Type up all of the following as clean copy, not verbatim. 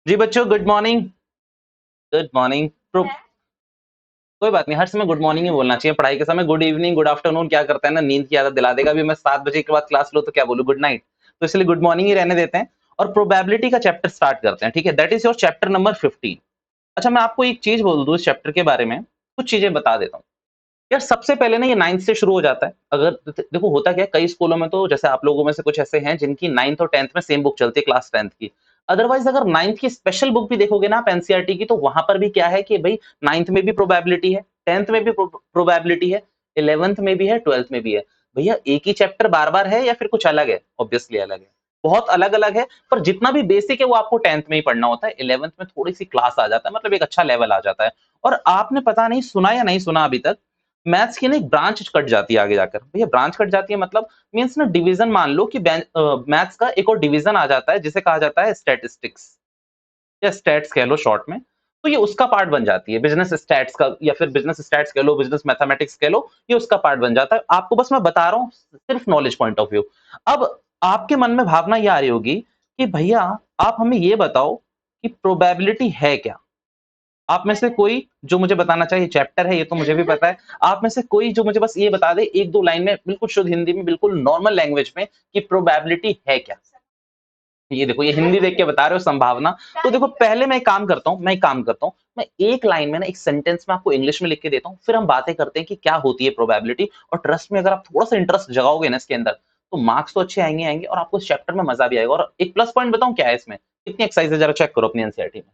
जी बच्चों, good morning. Good morning. कोई बात नहीं, हर समय गुड मॉर्निंग ही बोलना चाहिए। पढ़ाई के समय गुड इवनिंग, गुड आफ्टरनून क्या करता है ना, नींद की आदत दिला देगा। अभी मैं 7 बजे के बाद क्लास लो तो क्या बोलूं, गुड नाइट। तो इसलिए गुड मॉर्निंग ही रहने देते हैं और प्रोबेबिलिटी का चैप्टर स्टार्ट करते हैं। ठीक है, that is your chapter number 15। अच्छा, मैं आपको एक चीज बोल दूं इस चैप्टर के बारे में, कुछ चीजें बता देता हूँ। यार सबसे पहले ना, ये 9th से शुरू हो जाता है। अगर देखो होता क्या है, कई स्कूलों में तो जैसे आप लोगों में से कुछ ऐसे हैं जिनकी 9th और 10th में सेम बुक चलती है, क्लास 10th की। अदरवाइज अगर 9th की स्पेशल बुक भी देखोगे ना आप एनसीईआरटी की, तो वहां पर भी क्या है कि भाई 9th में भी प्रोबेबिलिटी है, 10th में भी प्रोबेबिलिटी है, 11th में भी है, 12th में भी है। भैया एक ही चैप्टर बार बार है या फिर कुछ अलग है? ऑब्वियसली अलग है, बहुत अलग अलग है। पर जितना भी बेसिक है वो आपको 10th में ही पढ़ना होता है। 11th में थोड़ी सी क्लास आ जाता है, मतलब एक अच्छा लेवल आ जाता है। और आपने पता नहीं सुना या नहीं सुना अभी तक, मैथ्स की ना एक ब्रांच कट जाती है आगे जाकर। भैया ब्रांच कट जाती है मतलब मीन्स ना डिवीजन, मान लो कि मैथ्स का एक और डिवीजन आ जाता है जिसे कहा जाता है स्टैटिस्टिक्स या स्टैट्स कह लो शॉर्ट में। तो ये उसका पार्ट बन जाती है, बिजनेस स्टैट्स का, या फिर बिजनेस स्टैट्स कह लो, बिजनेस मैथमेटिक्स कह लो, ये उसका पार्ट बन जाता है। आपको बस मैं बता रहा हूँ सिर्फ नॉलेज पॉइंट ऑफ व्यू। अब आपके मन में भावना ये आ रही होगी कि भैया आप हमें ये बताओ कि प्रोबेबिलिटी है क्या। आप में से कोई जो मुझे बताना चाहिए, चैप्टर है ये तो मुझे भी पता है। आप में से कोई जो मुझे बस ये बता दे एक दो लाइन में, बिल्कुल शुद्ध हिंदी में, बिल्कुल नॉर्मल लैंग्वेज में, कि प्रोबेबिलिटी है क्या। ये देखो, ये हिंदी देख के बता रहे हो संभावना। तो देखो पहले मैं एक काम करता हूँ, मैं एक लाइन में ना, एक सेंटेंस में आपको इंग्लिश में लिख के देता हूँ, फिर हम बातें करते हैं कि क्या होती है प्रोबेबिलिटी। और ट्रस्ट में, अगर आप थोड़ा सा इंटरेस्ट जगाओगे ना इसके अंदर, तो मार्क्स तो अच्छे आएंगे आएंगे और आपको इस चैप्टर में मजा भी आएगा। और एक प्लस पॉइंट बताऊं क्या है इसमें, कितनी एक्सरसाइज है जरा चेक करो अपनी एनसीईआरटी में।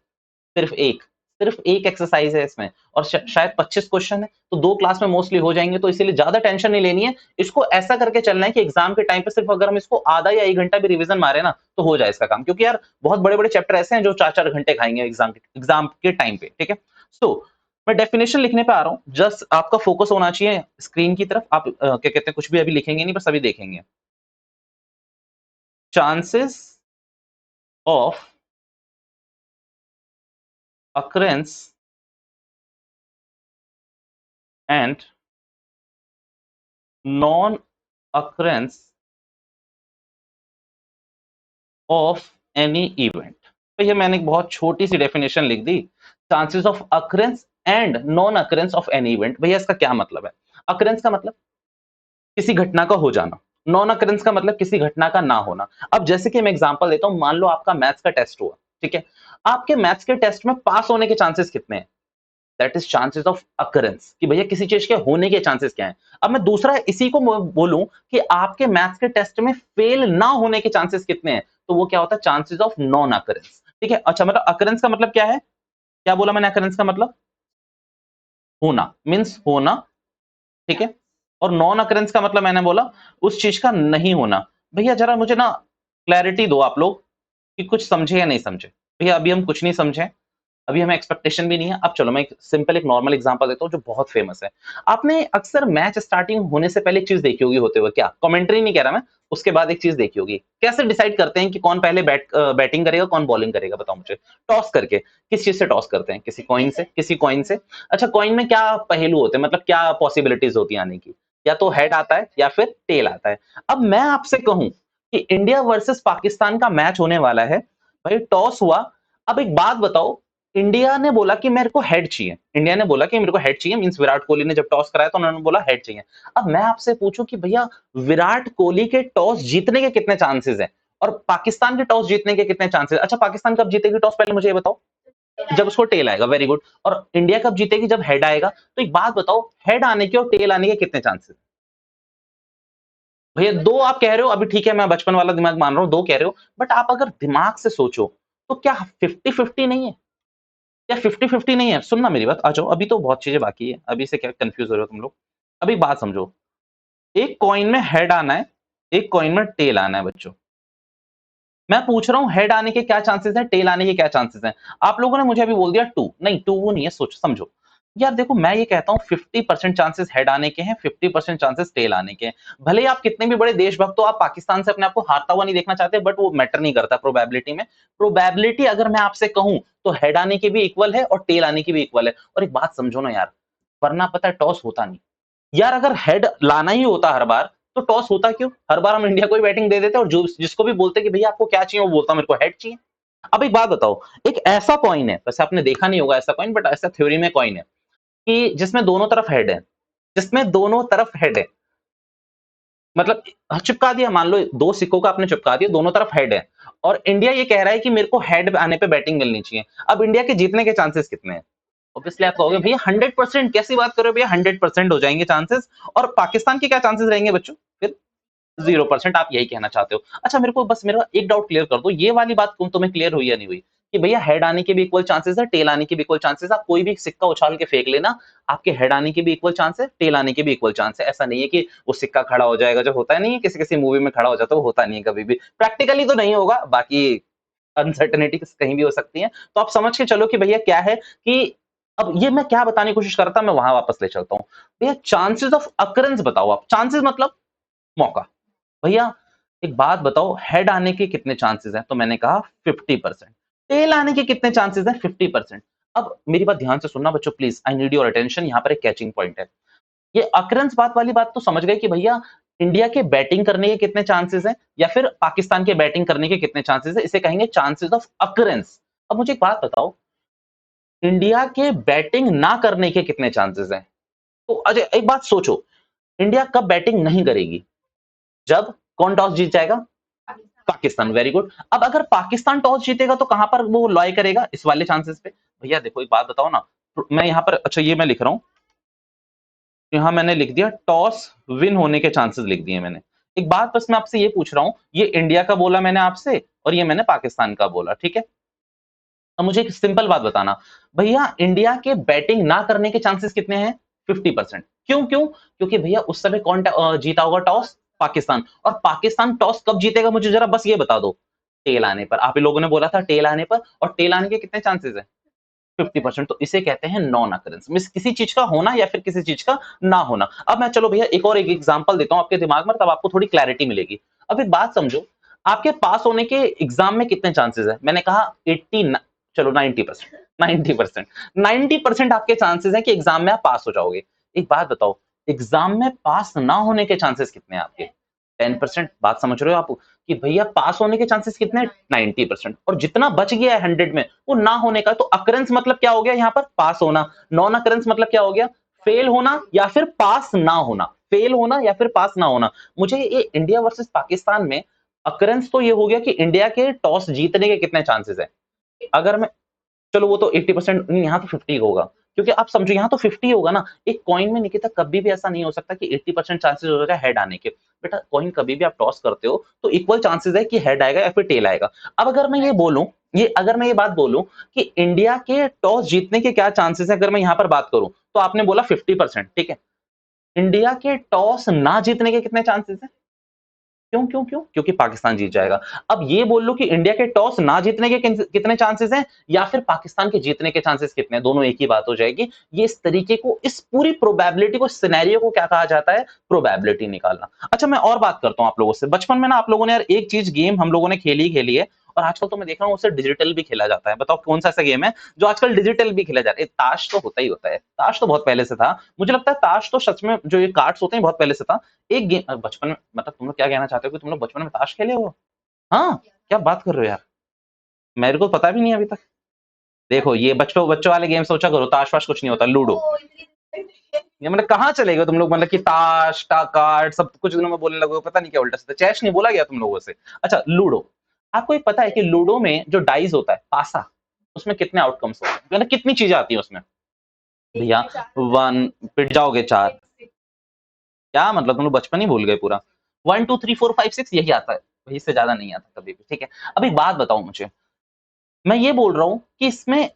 सिर्फ एक, सिर्फ एक एक्सरसाइज है इसमें, और शायद 25 क्वेश्चन है, तो 2 क्लास में मोस्टली हो जाएंगे। तो इसीलिए ज्यादा टेंशन नहीं लेनी है। इसको ऐसा करके चलना है कि एग्जाम के टाइम पे सिर्फ अगर हम इसको आधा या 1 घंटा भी रिवीजन मारे ना, तो हो जाए इसका काम। क्योंकि यार बहुत बड़े बड़े चैप्टर ऐसे हैं जो 4-4 घंटे खाएंगे एग्जाम के टाइम पे। ठीक है, सो मैं डेफिनेशन लिखने पे आ रहा हूँ। जस्ट आपका फोकस होना चाहिए स्क्रीन की तरफ। आप क्या कहते हैं, कुछ भी अभी लिखेंगे नहीं, बस अभी देखेंगे। Chances of occurrence and non occurrence of any event. तो ये मैंने एक बहुत छोटी सी डेफिनेशन लिख दी, chances of occurrence and non occurrence of any event. भैया इसका क्या मतलब है? अकरेंस का मतलब किसी घटना का हो जाना, नॉन अकरेंस का मतलब किसी घटना का ना होना। अब जैसे कि मैं एग्जांपल देता हूं, मान लो आपका मैथ्स का टेस्ट हुआ, ठीक है। आपके मैथ्स के टेस्ट में पास होने के चांसेस कितने हैं? That is chances of occurrence, कि भैया किसी चीज के होने के चांसेस क्या हैं। अब मैं दूसरा इसी को बोलूं कि आपके मैथ्स के टेस्ट में फेल ना होने के चांसेस कितने हैं, तो वो क्या होता है? Chances of non occurrence. ठीक है, अच्छा मतलब अकरेंस का मतलब क्या है? क्या बोला मैंने? अकरेंस का मतलब होना, मीन्स होना। ठीक है, और नॉन अकरेंस का मतलब मैंने बोला उस चीज का नहीं होना। भैया जरा मुझे ना क्लैरिटी दो आप लोग, कि कुछ समझे या नहीं समझे। भैया अभी हम कुछ नहीं समझे, अभी हमें एक्सपेक्टेशन भी नहीं है। अब चलो मैं एक सिंपल, एक नॉर्मल एग्जांपल देता हूं जो बहुत फेमस है। आपने अक्सर मैच स्टार्टिंग होने से पहले एक चीज देखी होगी होते हुए, क्या कमेंट्री नहीं कह रहा मैं, उसके बाद एक चीज देखी होगी, कैसे डिसाइड करते हैं कि कौन पहले बैटिंग करेगा, कौन बॉलिंग करेगा? बताओ मुझे। टॉस करके। किस चीज से टॉस करते हैं? किसी कॉइन से, किसी कॉइन से। अच्छा, कॉइन में क्या पहलू होते हैं, मतलब क्या पॉसिबिलिटीज होती है आने की? या तो हेड आता है या फिर टेल आता है। अब मैं आपसे कहूं कि इंडिया वर्सेस पाकिस्तान का मैच होने वाला है, भाई टॉस हुआ। अब एक बात बताओ, इंडिया ने बोला कि मेरे को हेड चाहिए, इंडिया ने बोला कि मेरे को हेड चाहिए, मींस विराट कोहली ने जब टॉस कराया तो उन्होंने बोला हेड चाहिए। अब मैं आपसे पूछूं कि भैया विराट कोहली के टॉस जीतने के कितने चांसेस हैं और पाकिस्तान के टॉस जीतने के कितने चांसेस? अच्छा, पाकिस्तान कब जीतेगी टॉस, पहले मुझे ये बताओ। जब उसको टेल आएगा, वेरी गुड। और इंडिया कब जीतेगी? जब हेड आएगा। तो एक बात बताओ, हेड आने के और टेल आने के कितने चांसेस? भैया दो आप कह रहे हो, अभी ठीक है मैं बचपन वाला दिमाग मान रहा हूं, दो कह रहे हो। बट आप अगर दिमाग से सोचो तो क्या 50-50 नहीं है? क्या 50-50 नहीं है? सुनना मेरी बात, आ जाओ, अभी तो बहुत चीजें बाकी है, अभी से क्या कंफ्यूज हो रहे हो तुम लोग। अभी बात समझो, एक कॉइन में हेड आना है, एक कॉइन में टेल आना है बच्चों। मैं पूछ रहा हूं हेड आने के क्या चांसेस हैं, टेल आने के क्या चांसेस हैं। आप लोगों ने मुझे अभी बोल दिया टू, नहीं टू वो नहीं है, सोच समझो। यार देखो, मैं ये कहता हूं 50% चांसेस हेड आने के हैं, 50% चांसेस टेल आने के हैं। भले ही आप कितने भी बड़े देशभक्त हो, आप पाकिस्तान से अपने आप को हारता हुआ नहीं देखना चाहते, बट वो मैटर नहीं करता प्रोबेबिलिटी में। प्रोबेबिलिटी अगर मैं आपसे कहूं तो हेड आने की भी इक्वल है और टेल आने की भी इक्वल है। और एक बात समझो ना यार, वरना पता है टॉस होता नहीं। यार अगर हेड लाना ही होता हर बार, तो टॉस होता क्यों? हर बार हम इंडिया को ही बैटिंग दे देते और जो जिसको भी बोलते कि भैया आपको क्या चाहिए, वो बोलता मेरे को हेड चाहिए। अब एक बात बताओ, एक ऐसा कॉइन है, वैसे आपने देखा नहीं होगा ऐसा कॉइन, बट ऐसा थ्योरी में कॉइन है कि जिसमें दोनों तरफ हेड है, जिसमें दोनों तरफ हेड है, मतलब चिपका दिया, मान लो दो सिक्कों का आपने चिपका दिया, दोनों तरफ हेड है, और इंडिया ये कह रहा है कि मेरे को हेड आने पे बैटिंग मिलनी चाहिए। अब इंडिया के जीतने के चांसेस कितने हैं? ऑब्वियसली आप कहोगे भैया 100%, कैसी बात कर रहे हो भैया, 100% हो जाएंगे चांसेस। और पाकिस्तान के क्या चांसेस रहेंगे बच्चों फिर? 0%, आप यही कहना चाहते हो। अच्छा मेरे को बस मेरा एक डाउट क्लियर कर दो, ये वाली बात तुम्हें क्लियर हुई या नहीं हुई कि भैया हेड आने के भी इक्वल चांसेस है, टेल आने के भी इक्वल चांसेस है। आप कोई भी सिक्का उछाल के फेंक लेना, आपके हेड आने के भी इक्वल चांस है, टेल आने के भी इक्वल चांस है। ऐसा नहीं है कि वो सिक्का खड़ा हो जाएगा, जो होता है नहीं है किसी किसी मूवी में खड़ा हो जाता है, वो होता नहीं है कभी भी। प्रैक्टिकली तो नहीं होगा, बाकी अनसर्टेनिटी कहीं भी हो सकती है। तो आप समझ के चलो कि भैया क्या है कि अब ये मैं क्या बताने की कोशिश कर रहा था, मैं वहां वापस ले चलता हूँ। भैया चांसेस ऑफ अकरेंस बताओ आप, चांसेस मतलब मौका। भैया एक बात बताओ, हेड आने के कितने चांसेस हैं? तो मैंने कहा 50%। टेल आने के कितने चांसेस हैं? 50%। अब मेरी बात ध्यान से सुनना बच्चों please, I need your attention, यहाँ पर एक कैचिंग पॉइंट है। ये अकरेंस बात वाली बात तो समझ गए कि भैया इंडिया के बैटिंग करने के कितने चांसेस हैं या फिर पाकिस्तान के बैटिंग करने के कितने चांसेस है, इसे कहेंगे चांसेस ऑफ अकरेंस। अब मुझे एक बात बताओ, इंडिया के बैटिंग ना करने के कितने चांसेस हैं? तो अजय एक बात सोचो, इंडिया कब बैटिंग नहीं करेगी? जब कौन टॉस जीत जाएगा? पाकिस्तान। Very good. अब अगर पाकिस्तान टॉस जीतेगा तो कहां पर वो लॉय करेगा? इस वाले चांसेस पे। भैया देखो एक बात बताओ ना, मैं यहां पर, अच्छा ये मैं लिख रहा हूं, यहां मैंने लिख दिया टॉस विन होने के चांसेस लिख दिए मैंने। एक बात बस मैं आपसे ये पूछ रहा हूं, ये इंडिया का बोला मैंने आपसे और ये मैंने पाकिस्तान का बोला, ठीक है? अब मुझे एक सिंपल बात बताना, भैया इंडिया के बैटिंग ना करने के चांसेस कितने हैं? 50%। क्यों क्यों? क्योंकि भैया उस समय कौन जीता होगा टॉस? पाकिस्तान। और पाकिस्तान टॉस कब जीतेगा मुझे जरा बस ये बता दो। टेल आने पर। आप ही लोगों ने बोला था टेल आने पर, और टेल आने के कितने चांसेस है? 50%। तो इसे कहते हैं नॉन अकरेंस, मींस किसी चीज का होना या फिर किसी चीज का ना होना। अब मैं चलो भैया एक और एक एग्जांपल देता हूं आपके दिमाग में, तब आपको थोड़ी क्लैरिटी मिलेगी। अब एक बात समझो, आपके पास होने के एग्जाम में कितने चांसेस है? मैंने कहा 80, चलो 90%, 90%, 90% आपके चांसेस है कि एग्जाम में आप पास हो जाओगे। एक बात बताओ, एग्जाम में पास ना होने के चांसेस कितने हैं आपके? 10%। बात समझ रहे हो आप कि भैया पास होने के चांसेस कितने हैं? 90%। और जितना बच गया है 100 में वो ना होने का। तो अकरेंस मतलब क्या हो गया यहाँ पर? पास होना। नॉन अकरेंस मतलब क्या हो गया? फेल होना या फिर पास ना होना। फेल होना या फिर पास ना होना। मुझे ये इंडिया वर्सेस पाकिस्तान में अकरेंस तो ये हो गया कि इंडिया के टॉस जीतने के कितने चांसेस है। अगर मैं, चलो वो तो 80% नहीं, यहाँ तो 50 होगा, क्योंकि आप समझो यहाँ तो 50 होगा ना। एक कॉइन में निकिता कभी भी ऐसा नहीं हो सकता कि 80% चांसेस हो जाएगा हेड आने के। बेटा कॉइन कभी भी आप टॉस करते हो तो इक्वल चांसेस है कि हेड आएगा या फिर टेल आएगा। अब अगर मैं ये बोलूं, ये अगर मैं ये बात बोलूं कि इंडिया के टॉस जीतने के क्या चांसेस है, अगर मैं यहाँ पर बात करूं तो आपने बोला 50%, ठीक है। इंडिया के टॉस ना जीतने के कितने चांसेस है? क्यों क्यों क्यों? क्योंकि पाकिस्तान जीत जाएगा। अब ये बोल लो कि इंडिया के टॉस ना जीतने के कितने चांसेस हैं या फिर पाकिस्तान के जीतने के चांसेस कितने हैं, दोनों एक ही बात हो जाएगी। ये इस तरीके को, इस पूरी प्रोबेबिलिटी को, सिनेरियो को क्या कहा जाता है? प्रोबेबिलिटी निकालना। अच्छा मैं और बात करता हूं आप लोगों से, बचपन में ना आप लोगों ने यार एक चीज गेम हम लोगों ने खेली है, और आजकल तो मैं देख रहा हूं उसे डिजिटल भी खेला जाता है। बताओ कौन सा ऐसा गेम है जो आजकल डिजिटल भी खेला जाता है? ताश तो होता ही होता है, ताश तो बहुत पहले से था। मुझे लगता है ताश तो सच में जो ये कार्ड्स होते हैं बहुत पहले से था। एक गेम बचपन में, मतलब तुम लोग क्या कहना चाहते हो कि तुम लोग बचपन में ताश खेले हो? हाँ, क्या बात कर रहे हो यार, मेरे को पता भी नहीं अभी तक। देखो ये बच्चों बच्चों वाले गेम सोचा करो, ताश वाश कुछ नहीं होता, लूडो। ये मतलब कहाँ चले गए तुम लोग, मतलब कि ताश कार्ड सब कुछ दिनों में बोलने लगो, पता नहीं क्या उल्टा सीधा। चेस नहीं बोला गया तुम लोगों से। अच्छा लूडो, आपको एक पता है कि लूडो में जो डाइस होता है पासा, उसमें कितने आउटकम्स होते हैं, मतलब कितनी चीजें आती हैं उसमें? भैया 1, पिट जाओगे 4। क्या मतलब तुम लोग बचपन ही भूल गए पूरा? 1 2 3 4 5 6 यही आता है, वही से ज्यादा नहीं आता कभी भी, ठीक है। अब एक बात बताओ मुझे, मैं ये बोल रहा हूं कि इसमें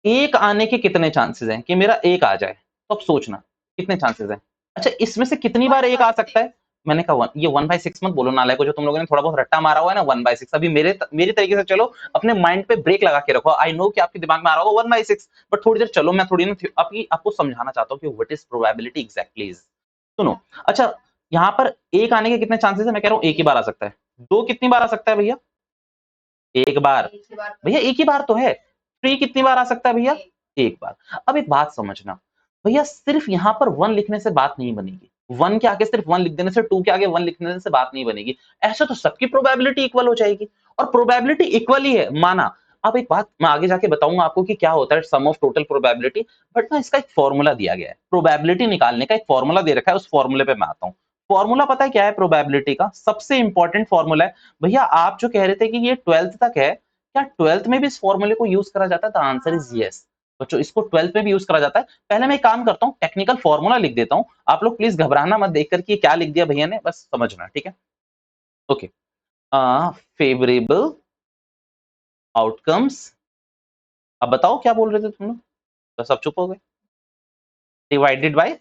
एक आने के कितने चांसेस हैं कि मेरा एक आ जाए? तो अब सोचना कितने चांसेस हैं। अच्छा इसमें से कितनी बार एक आ सकता है? मैंने कहा 1, ये 1/6 मत बोलो नालायक को, जो तुम लोगों ने थोड़ा बहुत रट्टा मारा हुआ है ना 1/6। अभी मेरी तरीके से चलो, अपने माइंड पे ब्रेक लगा के रखो। आई नो कि आपके दिमाग में आ रहा होगा 1/6, बट थोड़ी देर चलो, मैं थोड़ी ना आपको समझाना चाहता हूँ कि what is probability exactly is. सुनो, अच्छा यहाँ पर एक आने के कितने चांसेस है? मैं कह रहा हूँ एक ही बार आ सकता है। दो कितनी बार आ सकता है भैया? एक बार। भैया एक ही बार तो है। थ्री कितनी बार आ सकता है भैया? एक बार। अब एक बात समझना, भैया सिर्फ यहाँ पर वन लिखने से बात नहीं बनेगी। वन के आगे सिर्फ वन लिख देने से, टू के आगे वन लिख देने से बात नहीं बनेगी। ऐसे तो सबकी प्रोबेबिलिटी इक्वल हो जाएगी, और प्रोबेबिलिटी इक्वल ही है माना, अब एक बात मैं आगे जाके बताऊंगा आपको कि क्या होता है सम ऑफ टोटल प्रोबेबिलिटी, बट ना इसका एक फॉर्मूला दिया गया है, प्रोबेबिलिटी निकालने का एक फॉर्मूला दे रखा है, उस फॉर्मूले पे मैं आता हूँ। फॉर्मूला पता है क्या है प्रोबेबिलिटी का? सबसे इंपॉर्टेंट फॉर्मूला है। भैया आप जो कह रहे थे कि ये 12th तक है, क्या 12th में भी इस फॉर्मूले को यूज करा जाता है? The answer is yes. बच्चों इसको 12th में भी यूज करा जाता है। पहले मैं एक काम करता हूँ, टेक्निकल फॉर्मूला लिख देता हूँ, आप लोग प्लीज घबराना मत देख कर कि क्या लिख दिया भैया ने, बस समझना, ठीक है? ओके, फेवरेबल आउटकम्स, अब बताओ क्या बोल रहे थे तुम लोग, तो सब चुप हो गए। Divided by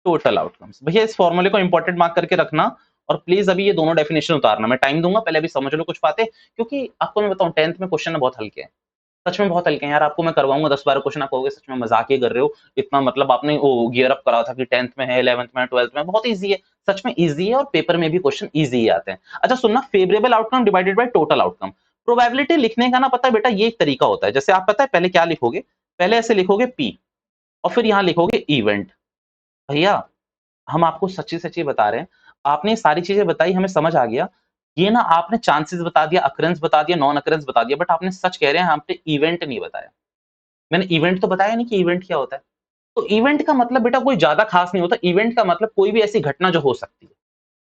total outcomes. भैया इस फॉर्मूले को इंपॉर्टेंट मार्क करके रखना, और प्लीज अभी ये दोनों डेफिनेशन उतारना, मैं टाइम दूंगा, पहले अभी समझ लो कुछ बातें, क्योंकि आपको मैं बताऊं 10th में क्वेश्चन बहुत हल्के हैं, सच में बहुत हल्के हैं यार। आपको मैं करवाऊंगा 10-12 क्वेश्चन, आप कहोगे सच में मजाक ही कर रहे हो, इतना मतलब आपने वो गियर अप करा था कि 10th में है, 11th में है, 12th में, बहुत ईजी है, सच में ईजी है, और पेपर में भी क्वेश्चन ईजी ही आते हैं। अच्छा सुनना, favourable outcome divided by total outcome, probability लिखने का ना पता है बेटा, ये एक तरीका होता है। जैसे आप पता है पहले क्या लिखोगे, पहले ऐसे लिखोगे पी, और फिर यहाँ लिखोगे इवेंट। भैया हम आपको सच्ची-सच्ची बता रहे हैं, आपने ये सारी चीज़ें बताई, हमें समझ आ गया। ये ना आपने चांसेस बता दिया, अकरेंस बता दिया, नॉन अकरेंस बता दिया, बट आपने सच कह रहे हैं, आपने इवेंट नहीं बताया। मैंने इवेंट तो बताया नहीं कि इवेंट क्या होता है। तो इवेंट का मतलब बेटा कोई ज़्यादा खास नहीं होता, इवेंट का मतलब कोई भी ऐसी घटना जो हो सकती है।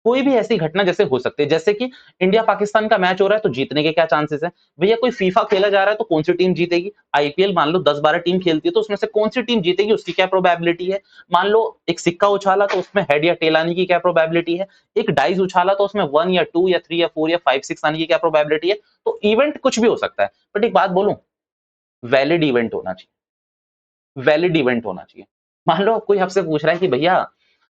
कोई भी ऐसी घटना जैसे हो सकती है, जैसे कि इंडिया पाकिस्तान का मैच हो रहा है तो जीतने के क्या चांसेस हैं? भैया कोई फीफा खेला जा रहा है तो कौन सी टीम जीतेगी? आईपीएल मान लो 10-12 टीम खेलती है तो उसमें से कौन सी टीम जीतेगी उसकी क्या प्रोबेबिलिटी है? मान लो एक सिक्का उछाला तो उसमें हेड या टेल आने की क्या प्रोबेबिलिटी है? एक डाइस उछाला तो उसमें 1 या 2 या 3 या 4 या 5 6 आने की क्या प्रोबेबिलिटी है? तो इवेंट कुछ भी हो सकता है। बट एक बात बोलूं, वैलिड इवेंट होना चाहिए, वैलिड इवेंट होना चाहिए। मान लो कोई आपसे पूछ रहा है कि भैया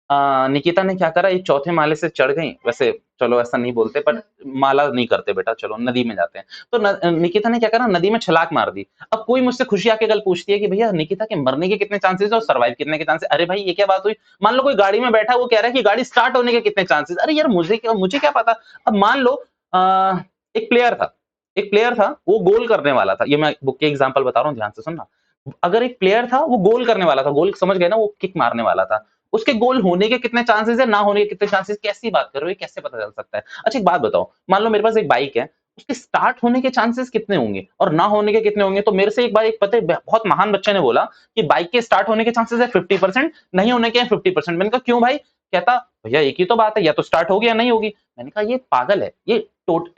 निकिता ने क्या करा, ये चौथे माले से चढ़ गई, वैसे चलो ऐसा नहीं बोलते, पर माला नहीं करते बेटा, चलो नदी में जाते हैं। तो निकिता ने क्या करा, नदी में छलाक मार दी। अब कोई मुझसे खुशी आके कल पूछती है कि भैया निकिता के मरने के कितने चांसेस है और सर्वाइव करने के चांसेस? अरे भाई ये क्या बात हुई? मान लो कोई गाड़ी में बैठा है, वो कह रहा है कि गाड़ी स्टार्ट होने के कितने चांसेस? अरे यार मुझे क्या पता। अब मान लो अ, एक प्लेयर था, एक प्लेयर था, वो गोल करने वाला था, ये मैं बुक के एग्जांपल बता रहा हूँ, ध्यान से सुनना। अगर एक प्लेयर था, वो गोल करने वाला था, गोल समझ गए ना, वो किक मारने वाला था। उसके गोल होने के कितने चांसेस है, ना होने के कितने चांसेस, कैसी बात कर रहे हो, ये कैसे पता चल सकता है? अच्छा एक बात बताओ, मान लो मेरे पास एक बाइक है, उसके स्टार्ट होने के चांसेस कितने होंगे और ना होने के कितने होंगे? तो मेरे से एक बार एक पता है बहुत महान बच्चे ने बोला कि बाइक के स्टार्ट होने के चांसेस है 50%, नहीं होने के हैं 50%। मैंने कहा क्यों भाई? कहता भैया एक ही तो बात है, या तो स्टार्ट होगी या नहीं होगी। मैंने कहा ये पागल है, ये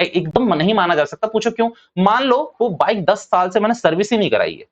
एकदम नहीं माना जा सकता। पूछो क्यों? मान लो वो बाइक 10 साल से मैंने सर्विस ही नहीं कराई है।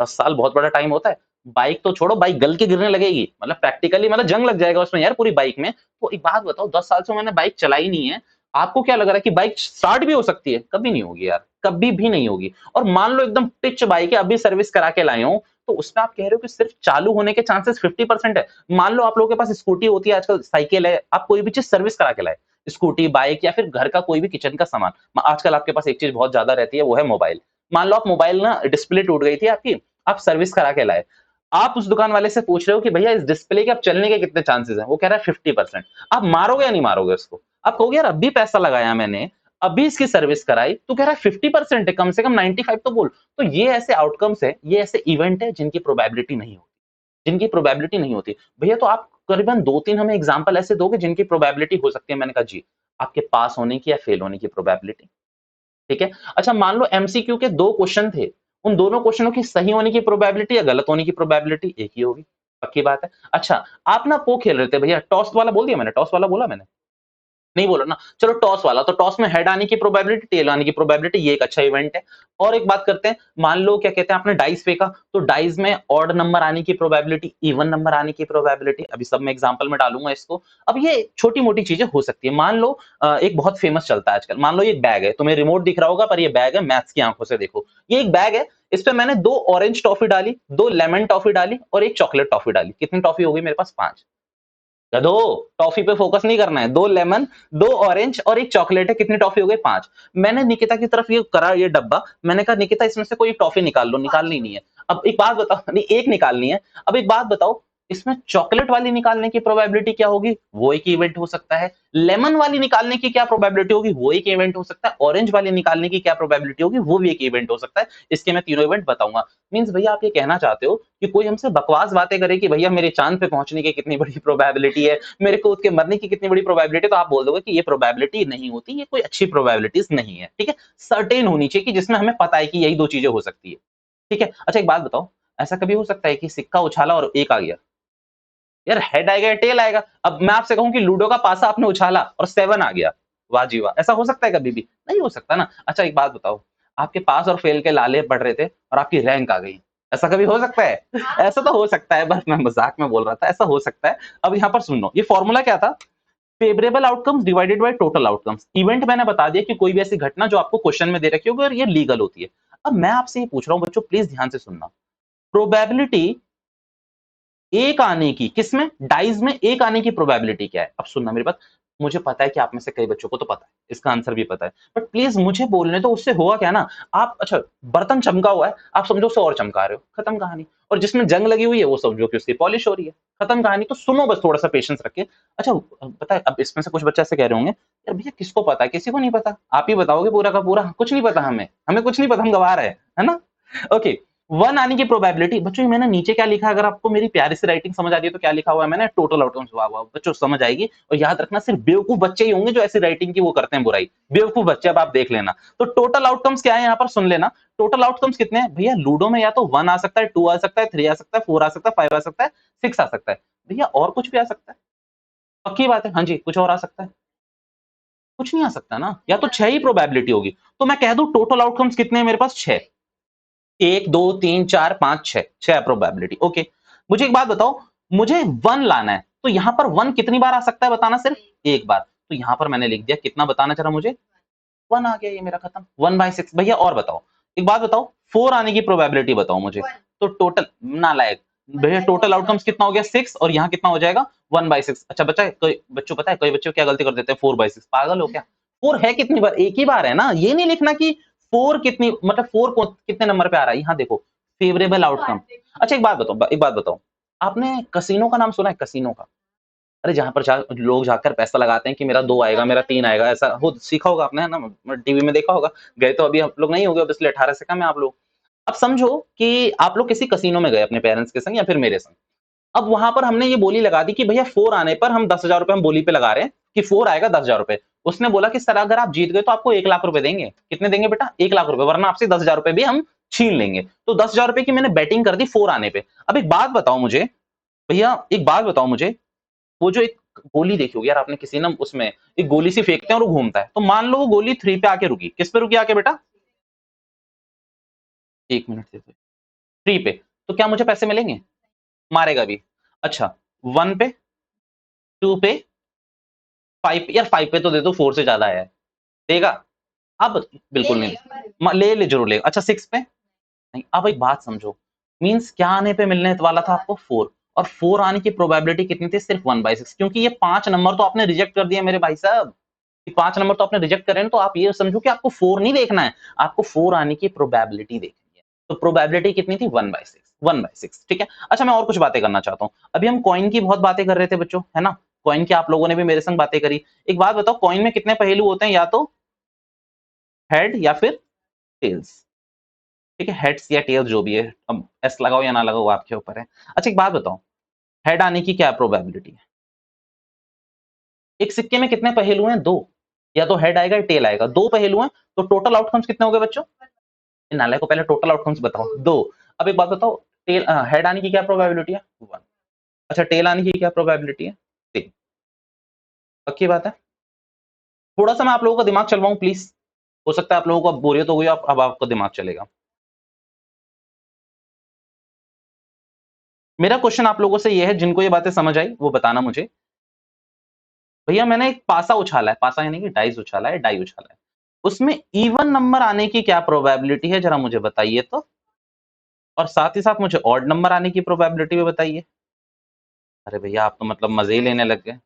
10 साल बहुत बड़ा टाइम होता है। बाइक तो छोड़ो, बाइक गल के गिरने लगेगी, मतलब प्रैक्टिकली मतलब जंग लग जाएगा उसमें यार पूरी बाइक में। तो एक बात बताओ, 10 साल से मैंने बाइक चलाई नहीं है, आपको क्या लग रहा है कि बाइक स्टार्ट भी हो सकती है? कभी नहीं होगी यार, कभी भी नहीं होगी। और मान लो एकदम पिच बाइक है, अभी सर्विस करा के लाए हो, तो उसमें आप कह रहे हो कि सिर्फ चालू होने के चांसेस 50% है। मान लो आप लोगों के पास स्कूटी होती है, आजकल साइकिल है, आप कोई भी चीज़ सर्विस करा के लाए, स्कूटी, बाइक या फिर घर का कोई भी किचन का सामान। आजकल आपके पास एक चीज़ बहुत ज़्यादा रहती है, वो है मोबाइल। मान लो आप मोबाइल ना डिस्प्ले टूट गई थी आपकी, आप सर्विस करा के लाए। आप उस दुकान वाले से पूछ रहे हो कि भैया इस डिस्प्ले के अब चलने के कितने चांसेस हैं? वो कह रहा है 50%। आप मारोगे या नहीं मारोगे उसको? आप कहोगे यार अभी पैसा लगाया मैंने, अभी इसकी सर्विस कराई, तू कह रहा है 50% है, कम से कम 95 तो बोल। तो ये ऐसे आउटकम्स है, ये ऐसे इवेंट है जिनकी प्रोबेबिलिटी नहीं होती, जिनकी प्रोबेबिलिटी नहीं होती। भैया तो आप करीबन 2-3 हमें एग्जांपल ऐसे दोगे जिनकी प्रोबेबिलिटी हो सकती है? मैंने कहा जी, आपके पास होने की या फेल होने की प्रोबेबिलिटी। ठीक है? अच्छा मान लो एमसीक्यू के 2 क्वेश्चन थे, उन दोनों क्वेश्चनों की सही होने की प्रोबेबिलिटी या गलत होने की प्रोबेबिलिटी एक ही होगी, पक्की बात है। अच्छा, आप ना वो खेल रहे थे भैया, टॉस वाला बोल दिया मैंने, टॉस वाला बोला मैंने? नहीं बोला ना, चलो टॉस वाला, तो टॉस में हेड आने की प्रोबेबिलिटी, टेल आने की प्रोबेबिलिटी, ये एक अच्छा इवेंट है। और एक बात करते हैं, मान लो क्या कहते हैं, आपने डाइस फेंका, तो डाइस में ऑड नंबर आने की प्रोबेबिलिटी, इवन नंबर आने की प्रोबेबिलिटी, अभी सब मैं एग्जांपल में डालूंगा इसको। अब ये छोटी-मोटी चीजें हो सकती है। मान लो एक बहुत फेमस चलता है आजकल, मान लो ये एक बैग है, तुम्हें रिमोट दिख रहा होगा पर ये बैग है, मैथ्स की आंखों से देखो। ये एक बैग है, इस पे मैंने 2 ऑरेंज टॉफी डाली, 2 लेमन टॉफी डाली और 1 चॉकलेट टॉफी डाली। कितनी टॉफी हो गई मेरे पास? 5। गधो, टॉफी पे फोकस नहीं करना है। 2 लेमन, 2 ऑरेंज और 1 चॉकलेट है, कितनी टॉफी हो गई? 5। मैंने निकिता की तरफ ये करा, ये डब्बा, मैंने कहा निकिता इसमें से कोई टॉफी निकाल लो, निकालनी नहीं है। अब एक बात बताओ, नहीं एक निकालनी है। अब एक बात बताओ, इसमें चॉकलेट वाली निकालने की प्रोबेबिलिटी क्या होगी, वो एक इवेंट हो सकता है। लेमन वाली निकालने की क्या प्रोबेबिलिटी होगी, वो एक इवेंट हो सकता है। ऑरेंज वाली निकालने की क्या प्रोबेबिलिटी होगी, वो भी एक इवेंट हो सकता है। इसके मैं तीनों इवेंट बताऊंगा। मींस भैया आप ये कहना चाहते हो कि कोई हमसे बकवास बातें करे कि भैया मेरे चांद पे पहुंचने की कितनी बड़ी प्रोबेबिलिटी है, मेरे कूद के मरने की कितनी बड़ी प्रोबेबिलिटी है, तो आप बोल दोगे कि ये प्रोबेबिलिटी नहीं होती, ये कोई अच्छी प्रोबेबिलिटीज नहीं है। ठीक है, सर्टेन होनी चाहिए कि जिसमें हमें पता है कि यही दो चीजें हो सकती है। ठीक है, अच्छा एक बात बताओ, ऐसा कभी हो सकता है कि सिक्का उछाला और एक आ गया, यार हेड आएगा या टेल आएगा? अब मैं आपसे कहूं कि लूडो का पासा आपने उछाला और 7 आ गया, वाह जी वाह, ऐसा हो सकता है कभी भी? नहीं हो सकता ना। अच्छा एक बात बताओ, आपके पास और फेल के लाले पड़ रहे थे और आपकी रैंक आ गई, ऐसा कभी हो सकता है? ऐसा तो हो सकता है, बस मैं मजाक में बोल रहा था, ऐसा हो सकता है। अब यहाँ पर सुन लो, ये फॉर्मूला क्या था, favourable outcomes divided by total outcomes. Event मैंने बता दिया कि कोई भी ऐसी घटना जो आपको क्वेश्चन में दे रखी होगी और ये लीगल होती है। अब मैं आपसे ये पूछ रहा हूं बच्चों, प्लीज ध्यान से सुनना, प्रोबेबिलिटी एक आने की, किसमें, डाइज में एक आने की प्रोबेबिलिटी क्या है? अब सुनना मेरी बात, मुझे पता है कि आप में से कई बच्चों को तो पता है, इसका आंसर भी पता है, बट प्लीज मुझे बोलने तो, उससे होगा क्या ना, आप अच्छा बर्तन चमका हुआ है, आप समझो उसे और चमका रहे हो, खत्म कहानी। और जिसमें जंग लगी हुई है वो समझो कि उसकी पॉलिश हो रही है, खत्म कहानी। तो सुनो बस, थोड़ा सा पेशेंस रखिए। अच्छा पता है, अब इसमें से कुछ बच्चे ऐसे कह रहे होंगे, यार भैया किसको पता है, किसी को नहीं पता, आप ही बताओगे पूरा का पूरा, कुछ नहीं पता हमें, हमें कुछ नहीं पता, हम गवार है ना। ओके, 1 आने की प्रोबेबिलिटी, बच्चों ये मैंने नीचे क्या लिखा है, अगर आपको मेरी प्यारी सी राइटिंग समझ आ रही है तो क्या लिखा हुआ है मैंने, टोटल आउटकम्स। वाह वाह बच्चों, समझ आएगी। और याद रखना, सिर्फ बेवकूफ बच्चे ही होंगे जो ऐसी राइटिंग की वो करते हैं बुराई, बेवकूफ बच्चे। अब आप देख लेना, तो टोटल आउटकम्स क्या है यहाँ पर, सुन लेना। टोटल आउटकम्स कितने हैं भैया, लूडो में या तो 1 आ सकता है, 2 आ सकता है, 3 आ सकता है, 4 आ सकता है, 5 आ सकता है, 6 आ सकता है। भैया और कुछ भी आ सकता है, पक्की बात है, हाँ जी, कुछ और आ सकता है? कुछ नहीं आ सकता ना, या तो 6 ही प्रोबेबिलिटी होगी। तो मैं कह दूं टोटल आउटकम्स कितने हैं मेरे पास, 6। 1 2 3 4 5 6, 6 प्रोबेबिलिटी। ओके, मुझे एक बात बताओ, मुझे 1 लाना है, तो यहां पर 1 कितनी बार आ सकता है बताना, सिर्फ एक बार। तो यहां पर मैंने लिख दिया, कितना बताना चाह रहा मुझे, 1 आ गया, ये मेरा खत्म, 1/6। भैया और बताओ, एक बात बताओ, 4 आने की प्रोबेबिलिटी बताओ मुझे। तो टोटल, नालायक भैया, टोटल आउटकम्स कितना हो गया, 6, और यहाँ कितना हो जाएगा, 1/6। अच्छा बच्चा, कोई बच्चों पता है, कई बच्चे क्या गलती कर देते हैं, 4/6, पागल हो क्या? 4 है कितनी बार, एक ही बार है ना, ये नहीं लिखना कि 4 कितनी, मतलब 4 को कितने नंबर पे आ रहा है, यहाँ देखो, फेवरेबल आउटकम। अच्छा एक बात बताओ, एक बात बताओ, आपने कसिनो का नाम सुना है, कसिनो का? अरे जहाँ पर लोग जाकर पैसा लगाते हैं कि मेरा 2 आएगा, मेरा 3 आएगा, ऐसा हो सीखा होगा आपने, है ना, टीवी में देखा होगा। गए तो अभी आप लोग नहीं होगे, ऑब्वियसली 18 से कम है आप लोग। अब समझो कि आप लोग किसी कसिनो में गए अपने पेरेंट्स के संग या फिर मेरे संग। अब वहां पर हमने ये बोली लगा दी कि भैया 4 आने पर हम 10,000 रुपए हम बोली पे लगा रहे हैं कि 4 आएगा, 10,000 रुपए। उसने बोला कि सर अगर आप जीत गए तो आपको 1 लाख रुपए देंगे। कितने देंगे बेटा, 1 लाख रुपए, वरना आपसे 10,000 रुपए भी हम छीन लेंगे। तो 10,000 रुपए की मैंने बैटिंग कर दी 4 आने पे। अब एक बात बताओ मुझे भैया, एक बात बताओ मुझे, वो जो एक गोली देखी होगी यार आपने, किसी ना उसमें एक गोली सी फेंकते हैं और वो घूमता है, तो मान लो वो गोली 3 पे आके रुकी, किस पे रुकी आके बेटा, 1 मिनट दे दो, 3 पे, तो क्या मुझे पैसे मिलेंगे? मारेगा भी। अच्छा, 1 पे, 2 पे, 5 पे, यार 5 पे तो दे दो, 4 से ज्यादा है, देगा? अब बिल्कुल नहीं, ले ले जरूर ले। अच्छा 6 पे नहीं। अब एक बात समझो, मींस क्या आने पे मिलने वाला था आपको, 4, और 4 आने की प्रोबेबिलिटी कितनी थी, सिर्फ 1/6, क्योंकि ये 5 नंबर तो आपने रिजेक्ट कर दिया मेरे भाई साहब। 5 नंबर तो आपने रिजेक्ट करे ना, तो आप ये समझो कि आपको 4 नहीं देखना है, आपको 4 आने की प्रोबेबिलिटी देखनी है। तो प्रोबेबिलिटी कितनी थी, 1/6, 1/6। ठीक है, अच्छा मैं और कुछ बातें करना चाहता हूँ। अभी हम कॉइन की बहुत बातें कर रहे थे बच्चों, है ना, कॉइन की आप लोगों ने भी मेरे संग बातें करी। एक बात बताओ, कॉइन में कितने पहलू होते हैं, या तो हेड या फिर टेल्स। ठीक है, हेड्स या टेल्स जो भी है, अब एस लगाओ या ना लगाओ वो आपके ऊपर है। अच्छा एक बात बताओ, हेड आने की क्या प्रोबेबिलिटी है? एक सिक्के में कितने पहलू हैं, 2, या तो हेड आएगा या टेल आएगा, 2 पहलू हैं, तो टोटल आउटकम्स कितने हो गए बच्चों? नालायक को पहले टोटल आउटकम्स बताओ, 2। अब एक बात बताओ, टेल हेड आने की क्या प्रोबेबिलिटी है, 1। अच्छा टेल आने की क्या प्रोबेबिलिटी है, 3। पक्की बात है? थोड़ा सा मैं आप लोगों का दिमाग चलवाऊं प्लीज, हो सकता है आप लोगों को अब बोरियत हो गई, अब आपका दिमाग चलेगा। मेरा क्वेश्चन आप लोगों से ये है, जिनको ये बातें समझ आई वो बताना मुझे, भैया मैंने एक पासा उछाला है, पासा यानी कि डाइस उछाला है, डाई उछाला है, उसमें इवन नंबर आने की क्या प्रोबेबिलिटी है, जरा मुझे बताइए तो, और साथ ही साथ मुझे ऑड नंबर आने की प्रोबेबिलिटी भी बताइए। अरे भैया आप तो मतलब मजे ही लेने लग गए।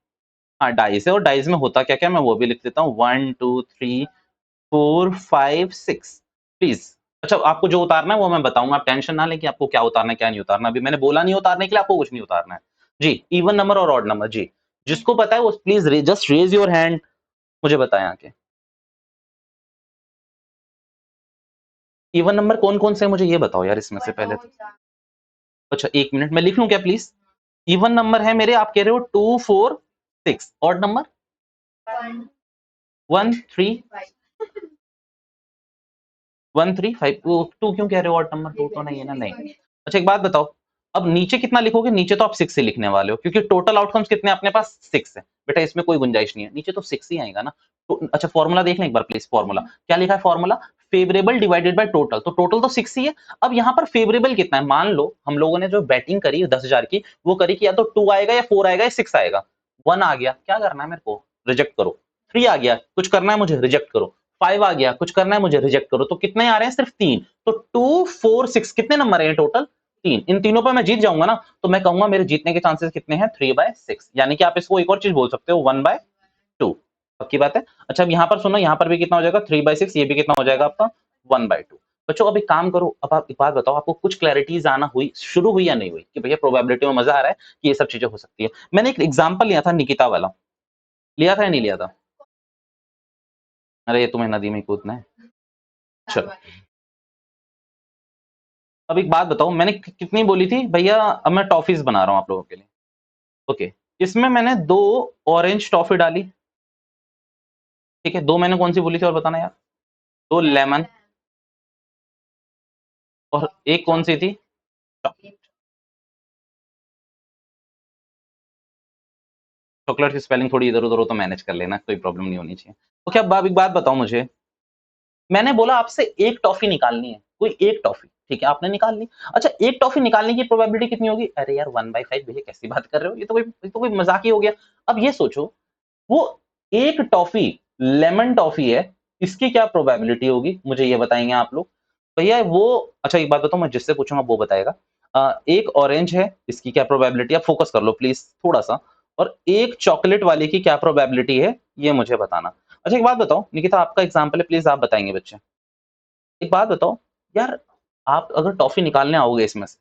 हाँ डाइस है, और डाइस में होता क्या क्या मैं वो भी लिख देता हूँ, 1 2 3 4 5 6, प्लीज। अच्छा आपको जो उतारना है वो मैं बताऊंगा, आप टेंशन ना लें कि आपको क्या उतारना है क्या नहीं उतारना, अभी मैंने बोला नहीं उतारने के लिए, आपको कुछ नहीं उतारना है। जी, इवन नंबर और ऑड नंबर जी। जिसको पता है वो please just raise your hand, मुझे बताएं आके। इवन नंबर कौन कौन से हैं मुझे ये बताओ यार इसमें से पहले तो। अच्छा 1 मिनट मैं लिख लूं क्या प्लीज? इवन नंबर है मेरे, आप कह रहे हो 2 4 6, ऑड नंबर 1 3 1 3 5। वो 2 क्यों कह रहे हो ऑड नंबर? 2 तो नहीं है ना, नहीं। अच्छा एक बात बताओ, अब नीचे कितना लिखोगे? नीचे तो आप 6 से लिखने वाले हो क्योंकि टोटल आउटकम्स कितने हैं अपने पास? 6 है बेटा, इसमें कोई गुंजाइश नहीं है, नीचे तो 6 ही आएगा ना। तो अच्छा फॉर्मूला देख लें एक बार प्लीज, फॉर्मूला क्या लिखा है? Formula favourable divided by total, तो टोटल तो 6 ही है। अब यहाँ पर फेवरेबल कितना है? मान लो हम लोगों ने जो बैटिंग करी 10,000 की, वो करी कि या तो 2 आएगा या 4 आएगा या 6 आएगा। 1 आ गया, क्या करना है मेरे को? रिजेक्ट करो। 3 आ गया, कुछ करना है मुझे? रिजेक्ट करो। 5 आ गया, कुछ करना है मुझे? रिजेक्ट करो। तो कितने आ रहे हैं? सिर्फ 3। तो 2 4 6 कितने नंबर हैं टोटल? 3। इन तीनों पर मैं जीत जाऊंगा ना, तो मैं कहूंगा मेरे जीतने के चांसेस कितने हैं? 3/6। यानी कि आप इसको एक और चीज बोल सकते हो, 1/2। पक्की बात है? अच्छा अब यहाँ पर सुनो, यहाँ पर भी कितना हो जाएगा? 3/6। ये भी कितना हो जाएगा आपका? 1/2। बच्चों अब एक काम करो, अब आप एक बात बताओ, आपको कुछ क्लैरिटीज आना हुई, शुरू हुई या नहीं हुई कि भैया प्रोबेबिलिटी में मजा आ रहा है कि ये सब चीजें हो सकती है? मैंने एक एग्जाम्पल लिया था निकिता वाला, लिया था या नहीं लिया था? अरे ये तुम्हें नदी में ही कूदना है। चलो अब एक बात बताओ, मैंने कितनी बोली थी भैया? अब मैं टॉफीज बना रहा हूँ आप लोगों के लिए। ओके, इसमें मैंने 2 ऑरेंज टॉफी डाली, ठीक है। 2 मैंने कौन सी बोली थी और बताना यार? 2 लेमन, और एक कौन सी थी? चॉकलेट की स्पेलिंग थोड़ी इधर उधर हो तो मैनेज कर लेना, कोई प्रॉब्लम नहीं होनी चाहिए। तो क्या अब एक बात बताओ मुझे, मैंने बोला आपसे एक टॉफी निकालनी है, कोई एक टॉफी, ठीक है, आपने निकाल ली। अच्छा एक टॉफी निकालने की प्रोबेबिलिटी कितनी होगी? अरे यार 1/5 भैया, कैसी बात कर रहे हो? ये तो कोई मजाक ही हो गया। अब ये सोचो, वो एक टॉफी लेमन टॉफी है, इसकी क्या प्रोबेबिलिटी होगी? मुझे ये बताएंगे आप लोग भैया वो। अच्छा एक बात बताओ, मैं जिससे पूछूंगा वो बताएगा। एक ऑरेंज है, इसकी क्या प्रोबेबिलिटी? आप फोकस कर लो प्लीज थोड़ा सा। और एक चॉकलेट वाले की क्या प्रोबेबिलिटी है, ये मुझे बताना। अच्छा एक बात बताओ निकिता, आपका एग्जाम्पल है, प्लीज आप बताएंगे बच्चे। एक बात बताओ यार, आप अगर टॉफी निकालने आओगे इसमें से,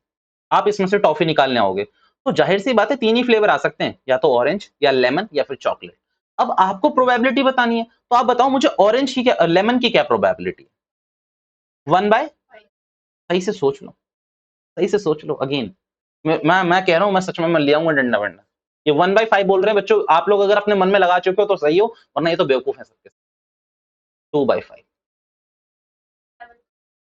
आप इसमें से टॉफी निकालने आओगे, तो जाहिर सी बात है 3 ही फ्लेवर आ सकते हैं, या तो ऑरेंज या लेमन या फिर चॉकलेट। अब आपको प्रोबेबिलिटी बतानी है, तो आप बताओ मुझे ऑरेंज की क्या, लेमन की क्या प्रोबेबिलिटी? 1/? सही से सोच लो, सही से सोच लो अगेन। मैं कह रहा हूं, मैं सच में मैं ले आऊंगा डंडा वंडा। ये 1/5 बोल रहे हैं बच्चों, आप लोग अगर अपने मन में लगा चुके हो तो सही हो, वरना ये तो बेवकूफ है सबके। 2/5।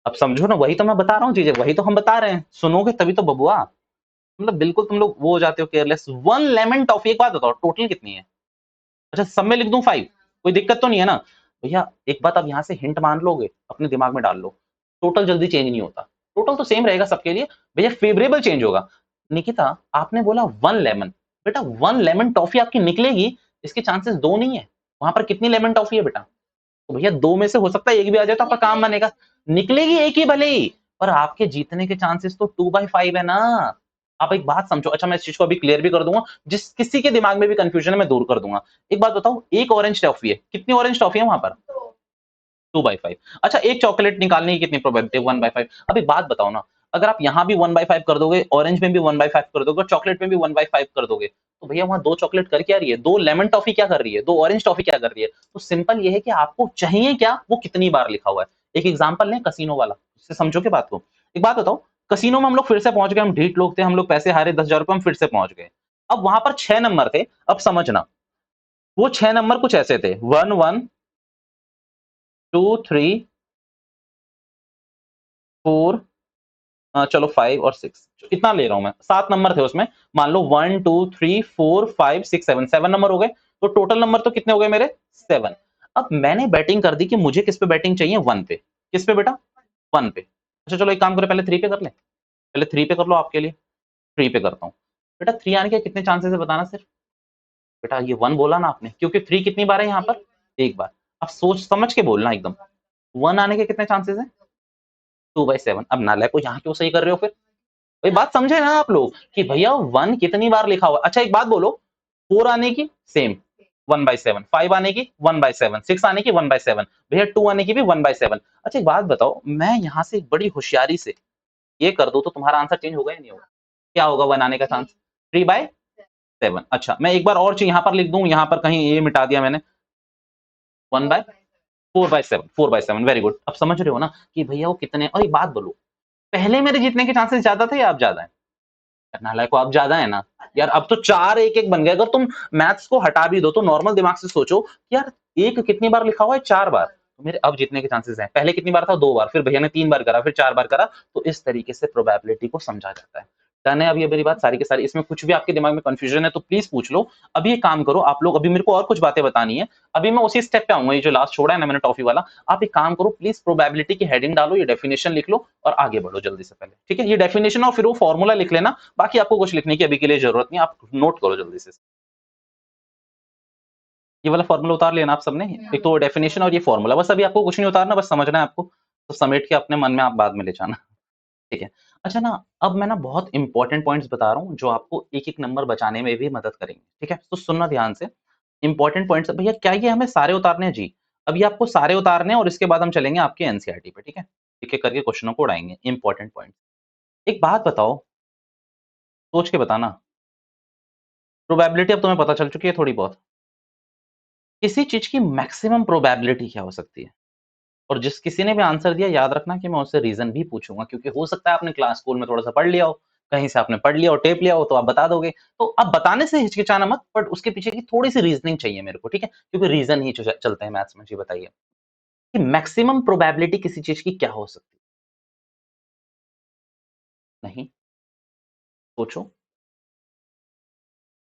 अब समझो ना, वही तो मैं बता रहा हूँ चीजें, वही तो हम बता रहे हैं, सुनोगे तभी तो बबुआ। मतलब बिल्कुल तुम लोग वो हो जाते हो केयरलेस। 1 लेमन टॉफी, एक बात बताओ टोटल कितनी है? अच्छा सब में लिख दूं 5, कोई दिक्कत तो नहीं है ना? भैया एक बात आप यहाँ से हिंट मान लोगे, अपने दिमाग में डाल लो, टोटल जल्दी चेंज नहीं होता, टोटल तो सेम रहेगा सबके लिए। भैया फेवरेबल चेंज होगा। निकिता आपने बोला 1 लेमन, बेटा 1 लेमन टॉफी आपकी निकलेगी, इसके चांसेस 2 नहीं है। वहां पर कितनी लेमन टॉफी है बेटा? तो भैया 2 में से हो सकता है एक भी आ जाए तो आपका काम बनेगा। निकलेगी एक ही भले ही, पर आपके जीतने के चांसेस तो 2/5 है ना। आप एक बात समझो। अच्छा मैं इस चीज को अभी क्लियर भी कर दूंगा, जिस किसी के दिमाग में भी कंफ्यूजन है मैं दूर कर दूंगा। एक बात बताओ, एक ऑरेंज टॉफी है, कितनी ऑरेंज टॉफी है वहां पर? 2/5। अच्छा एक चॉकलेट निकालने की कितनी प्रोबेबिलिटी? 1/5। अब एक बात बताओ ना, अगर आप यहाँ भी 1/5 कर दोगे, ऑरेंज में भी 1/5 कर दोगे, चॉकलेट में भी 1/5 कर दोगे, तो भैया वहां 2 चॉकलेट कर क्या रही है, 2 लेमन टॉफी क्या कर रही है, 2 ऑरेंज टॉफी क्या कर रही है? तो सिंपल ये है कि आपको चाहिए क्या, वो कितनी बार लिखा हुआ है। एक एग्जाम्पल लें कसिनो वाला, इससे समझोगे बात को। एक बात बताओ, कसिनो में हम लोग फिर से पहुंच गए, हम ढीठ लोग थे, हम लोग पैसे हारे 10,000 रुपए, हम फिर से पहुंच गए। अब वहां पर 6 नंबर थे, अब समझना, वो 6 नंबर कुछ ऐसे थे, 1 1 2 3 4, चलो 5 और 6, इतना ले रहा हूं मैं, 7 नंबर थे उसमें। मान लो 1 2 3 4 5 6 7, 7 नंबर हो गए। तो टोटल नंबर तो कितने हो गए मेरे? 7। अब मैंने बैटिंग कर दी कि मुझे किस पे बैटिंग चाहिए? 1 पे। किस पे बेटा? 1 पे। अच्छा चलो एक काम करें, पहले 3 पे कर ले, पहले 3 पे कर लो आपके लिए। 3 पे करता हूँ बेटा। 3 आने के कितने चांसेस है बताना सिर्फ? बेटा ये 1 बोला ना आपने, क्योंकि 3 कितनी बार है यहाँ पर? एक बार। अब सोच समझ के बोलना एकदम। 1 आने के कितने चांसेस है? 2/7। अब नालायक को यहाँ क्यों सही कर रहे हो फिर? भाई बात समझे ना आप लोग कि भैया 1 कितनी बार लिखा हुआ। अच्छा एक बात बोलो, 4 आने की सेम 1/7, 5 आने की 1/7, 6 आने की 1/7, भैया 2 आने की भी 1/7। अच्छा एक बात बताओ, मैं यहाँ से बड़ी होशियारी से ये कर दूं तो तुम्हारा आंसर चेंज होगा या नहीं होगा? क्या होगा 1 आने का चांस? 3/? 7। अच्छा, मैं एक बार और चीज़ यहाँ पर लिख दूँ, यहाँ पर कहीं ये मिटा दिया मैंने। 1/4/7, 4/7, वेरी गुड। अब समझ रहे हो ना कि भैया वो कितने। और एक बात बोलो, पहले मेरे जीतने के चांसेस ज़्यादा थे या अब ज़्यादा है? नालायक को, अब ज़्यादा है ना? यार अब तो 4 1-1 बन गए। अगर तुम मैथ्स को हटा भी दो तो नॉर्मल दिमाग से सोचो कि यार 1 कितनी बार लिखा हुआ है? 4 बार। तो मेरे अब जीतने के चांसेस हैं। पहले कितनी बार था? 2 बार, फिर भैया ने 3 बार करा, फिर 4 बार करा। तो इस तरीके से प्रोबेबिलिटी को समझा जाता है। डन है अब ये मेरी बात सारी की सारी। इसमें कुछ भी आपके दिमाग में कन्फ्यूजन है तो प्लीज़ पूछ लो। अभी एक काम करो आप लोग, अभी मेरे को और कुछ बातें बतानी है। अभी मैं उसी स्टेप पे आऊँगा, ये जो लास्ट छोड़ा है ना मैंने टॉफी वाला। आप एक काम करो, प्लीज़ प्रोबेबिलिटी की हेडिंग डालो, ये डेफिनिशन लिख लो और आगे बढ़ो जल्दी से पहले। ठीक है? ये डेफिनिशन और फिर वो फॉर्मूला लिख लेना। बाकी आपको कुछ लिखने की अभी के लिए ज़रूरत नहीं है, आप नोट करो जल्दी से। ये वाला फॉर्मूला उतार लिया ना आप सबने? एक तो डेफिनिशन और ये फॉर्मूला, बस अभी आपको कुछ नहीं उतारना, बस समझना है आपको। तो समेट के अपने मन में आप बाद में ले जाना। ठीक है। अच्छा ना, अब मैं ना बहुत इंपॉर्टेंट पॉइंट्स बता रहा हूँ जो आपको एक-एक नंबर बचाने में भी मदद करेंगे। ठीक है? तो सुनना ध्यान से। इंपॉर्टेंट पॉइंट्स भैया क्या ये हमें सारे उतारने हैं? जी। अब ये आपको सारे उतारने हैं और इसके बाद हम चलेंगे आपके एनसीईआरटी पे, ठीक है? एक-एक करके क्वेश्चनों को उड़ाएँगे, इंपॉर्टेंट पॉइंट्स। एक बात बताओ, सोच के बताना, प्रोबेबिलिटी अब तुम्हें पता चल चुकी है थोड़ी बहुत। किसी चीज़ की मैक्सिमम प्रोबेबिलिटी क्या हो सकती है? और जिस किसी ने भी आंसर दिया याद रखना कि मैं उससे रीज़न भी पूछूँगा, क्योंकि हो सकता है आपने क्लास स्कूल में थोड़ा-सा पढ़ लिया हो, कहीं से आपने पढ़ लिया हो, टेप लिया हो तो आप बता दोगे। तो अब बताने से हिचकिचाना मत, बट उसके पीछे की थोड़ी-सी रीज़निंग चाहिए मेरे को, ठीक है? क्योंकि रीज़न ही च चलते हैं मैथ्स में। जी बताइए कि मैक्सिमम प्रोबेबिलिटी किसी चीज़ की क्या हो सकती है? नहीं, सोचो।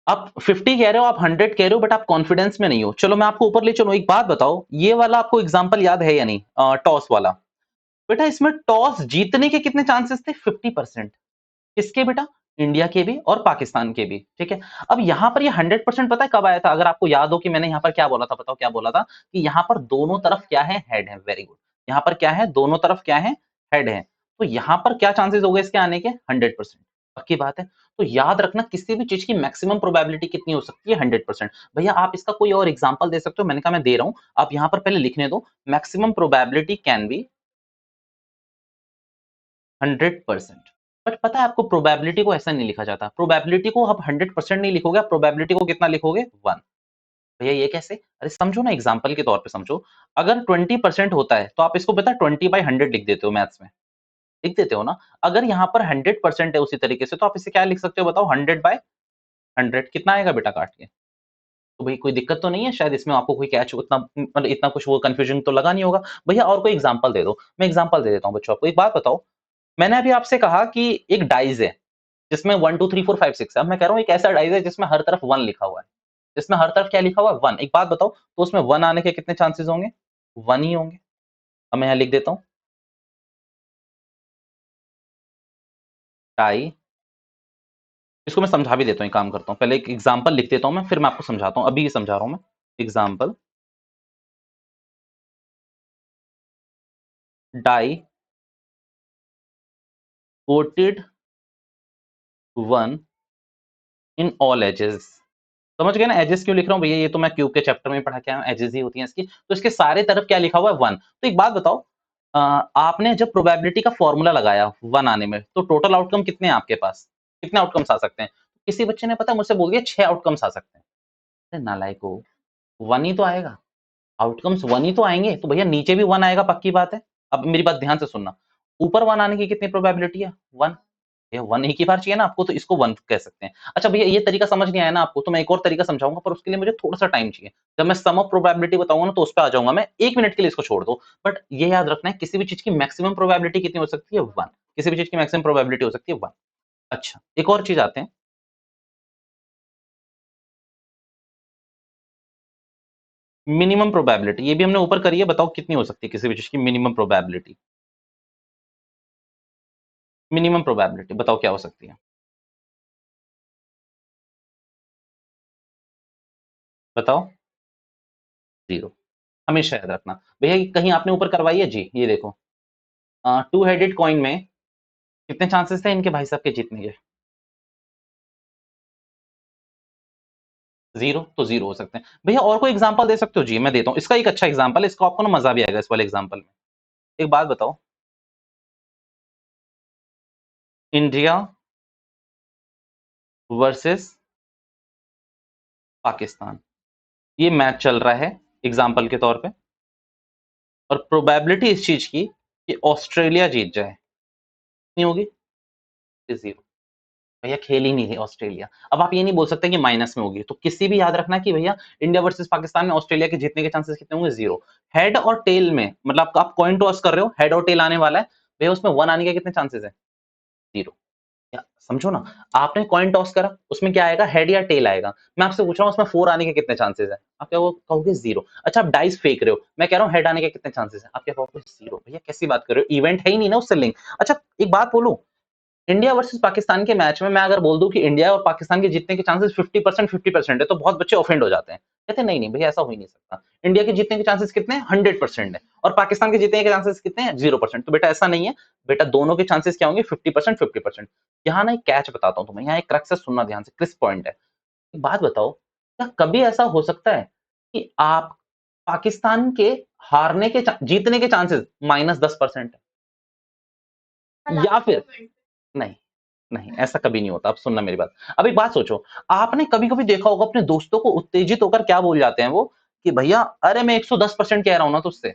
आप 50 कह रहे हो, आप 100 कह रहे हो, बट आप कॉन्फिडेंस में नहीं हो। चलो मैं आपको ऊपर ले चलूँ, एक बात बताओ, ये वाला आपको एग्ज़ाम्पल याद है या नहीं? टॉस वाला। बेटा इसमें टॉस जीतने के कितने चांसेस थे? 50%। किसके बेटा? इंडिया के भी और पाकिस्तान के भी, ठीक है? अब यहाँ पर ये 100% पता है कब आया था? अगर आपको याद हो कि मैंने यहाँ पर क्या बोला था, बताओ क्या बोला था? कि यहाँ पर दोनों तरफ क्या है? हेड है, वेरी गुड। यहाँ पर क्या है? दोनों तरफ क्या है? हेड है। तो यहाँ पर क्या चांसेस हो गए इसके आने के? 100%। पक्की बात है। तो याद रखना किसी भी चीज़ की मैक्सिमम प्रोबेबिलिटी कितनी हो सकती है? 100%। भैया आप इसका कोई और एग्ज़ाम्पल दे सकते हो? मैंने कहा मैं दे रहा हूँ। आप यहाँ पर पहले लिखने दो, maximum probability can be 100%। But पता है आपको प्रोबेबिलिटी को ऐसा नहीं लिखा जाता। प्रोबेबिलिटी को आप 100% नहीं लिखोगे, आप प्रोबेबिलिटी को कितना लिखोगे? 1। भैया ये कैसे? अरे समझो ना, एग्ज़ाम्पल के तौर पे समझो। अगर 20% होता है, तो आप इसको पता है 20/100 लिख देते हो मैथ्स में, लिख देते हो ना? अगर यहाँ पर 100% है उसी तरीके से, तो आप इसे क्या लिख सकते हो बताओ? 100/100 कितना आएगा बेटा काट के? तो भई कोई दिक्कत तो नहीं है शायद इसमें, आपको कोई कैच उतना मतलब इतना कुछ वो कन्फ्यूजन तो लगा नहीं होगा। भैया और कोई एग्ज़ाम्पल दे दो। मैं एग्ज़ाम्पल दे देता हूँ बच्चों आपको। एक बात बताओ, मैंने अभी आपसे कहा कि एक डाइस है, जिसमें 1 2 3 4 5 6 है। अब मैं कह रहा हूँ एक ऐसा डाइस है जिसमें हर तरफ 1 लिखा हुआ है। जिसमें हर तरफ क्या लिखा हुआ है? 1। एक बात बताओ, तो उसमें 1 आने के कितने चांसेस होंगे? 1 ही होंगे। अब मैं यहाँ लिख देता हूँ, डाई। इसको मैं समझा भी देता हूँ, एक काम करता हूँ। पहले एक एग्ज़ाम्पल लिख देता हूँ मैं, फिर मैं आपको समझाता हूँ। अभी ये समझा रहा हूँ मैं। Example, die coated 1 in all ages. समझ गए ना एजेस क्यों लिख रहा हूँ भैया? ये तो मैं क्यूब के चैप्टर में पढ़ा के आया हूँ, एजेस ही होती हैं इसकी। तो इसके सारे तरफ क्या लिखा हुआ है? 1। तो एक बात बताओ, आपने जब प्रोबेबिलिटी का फॉर्मूला लगाया 1 आने में, तो टोटल आउटकम कितने हैं आपके पास? कितने आउटकम्स आ सकते हैं? किसी बच्चे ने पता है मुझसे बोल दिया 6 आउटकम्स आ सकते हैं। अरे नालायको, 1 ही तो आएगा। आउटकम्स 1 ही तो आएँगे, तो भैया नीचे भी 1 आएगा, पक्की बात है। अब मेरी बात ध्यान से सुनना, ऊपर 1 आने की कितनी प्रोबेबिलिटी है? 1। भैया 1 एक ही बार चाहिए ना आपको, तो इसको 1 कह सकते हैं। अच्छा भैया ये तरीका समझ नहीं आया ना आपको, तो मैं एक और तरीका समझाऊँगा, पर उसके लिए मुझे थोड़ा-सा टाइम चाहिए। जब मैं सम ऑफ प्रोबेबिलिटी बताऊँगा ना, तो उस पे आ जाऊँगा मैं। 1 मिनट के लिए इसको छोड़ दो। बट ये याद रखना है किसी भी चीज़ की मैक्सिमम प्रोबेबिलिटी कितनी हो सकती है? 1। किसी भी चीज़ की मैक्सिमम प्रोबेबिलिटी हो सकती है 1। अच्छा, एक और चीज़ आते हैं, मिनिमम प्रोबेबिलिटी। ये भी हमने ऊपर करी है, बताओ कितनी हो सकती है किसी भी चीज़ की मिनिमम प्रोबेबिलिटी? मिनिमम प्रोबेबिलिटी बताओ क्या हो सकती है? बताओ? 0। हमेशा याद रखना। भैया ये कहीं आपने ऊपर करवाई है? जी, ये देखो। टू हेडेड कॉइन में कितने चांसेस थे इनके भाई साहब के जीतने के? 0, तो 0 हो सकते हैं। भैया और कोई एग्ज़ाम्पल दे सकते हो? जी, मैं देता हूँ। इसका एक अच्छा एग्ज़ाम्पल है, इसको आपको ना मज़ा भी आएगा इस वाले एग्ज़ाम्पल में। एक बात बताओ, इंडिया वर्सेस पाकिस्तान, ये मैच चल रहा है एग्जाम्पल के तौर पे, और प्रोबेबिलिटी इस चीज की कि ऑस्ट्रेलिया जीत जाए नहीं होगी, 0। भैया खेल ही नहीं है ऑस्ट्रेलिया। अब आप ये नहीं बोल सकते कि माइनस में होगी, तो किसी भी याद रखना कि भैया इंडिया वर्सेस पाकिस्तान में ऑस्ट्रेलिया के जीतने के चांसेस कितने होंगे, 0। हेड और टेल में, मतलब आप कॉइन टॉस कर रहे हो, हेड और टेल आने वाला है, भैया उसमें 1 आने के कितने चांसेस है, 0। समझो ना, आपने कॉइन टॉस करा, उसमें क्या आएगा, हेड या टेल आएगा। मैं आपसे पूछ रहा हूँ उसमें 4 आने के कितने चांसेस है, आप क्या वो कहोगे, 0। अच्छा, आप डाइस फेंक रहे हो, मैं कह रहा हूँ हेड आने के कितने चांसेस है, आप क्या कहोगे, 0। भैया कैसी बात कर रहे हो, इवेंट है ही नहीं ना उससे लिंक। अच्छा एक बात बोलूं, इंडिया वर्सेस पाकिस्तान के मैच में मैं अगर बोल दूं कि इंडिया और पाकिस्तान के जीतने के चांसेस 50% है, तो बहुत बच्चे ऑफेंड हो जाते हैं, कहते हैं नहीं नहीं भैया ऐसा हो ही नहीं सकता, इंडिया के जीतने के चांसेस कितने हैं, 100% है, और पाकिस्तान के जीतने के चांसेस कितने हैं, 0%। तो बेटा ऐसा नहीं है, बेटा दोनों के चांसेस क्या होंगे, 50%। यहाँ ना एक कैच बताता हूँ तुम्हें, यहाँ एक क्रक्स है, सुनना ध्यान से, क्रिस्प पॉइंट है। एक बात बताओ, क्या कभी ऐसा हो सकता है कि आप पाकिस्तान के हारने के जीतने के चांसेस -10% है, या फिर नहीं, नहीं ऐसा कभी नहीं होता। अब सुनना मेरी बात, अब एक बात सोचो, आपने कभी-कभी देखा होगा अपने दोस्तों को उत्तेजित होकर क्या बोल जाते हैं वो, कि भैया अरे मैं 110% कह रहा हूँ ना तुझसे,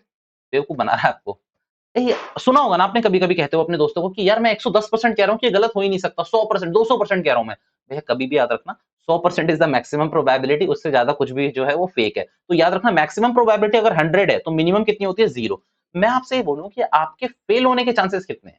बेवकूफ बना रहा है आपको। ये सुना होगा ना आपने कभी-कभी कहते हो अपने दोस्तों को कि यार मैं 110% कह रहा हूँ कि ये गलत हो ही नहीं सकता, 100%, 200% कह रहा हूँ मैं। भैया कभी भी याद रखना, 100% इज़ द मैक्सिमम प्रोबेबिलिटी, उससे ज़्यादा कुछ भी जो है वो फेक है। तो याद रखना, मैक्सिमम प्रोबेबिलिटी अगर 100 है, तो मिनिमम कितनी होती है, 0। मैं आपसे ये बोलूँ कि आपके फेल होने के चांसेस कितने हैं?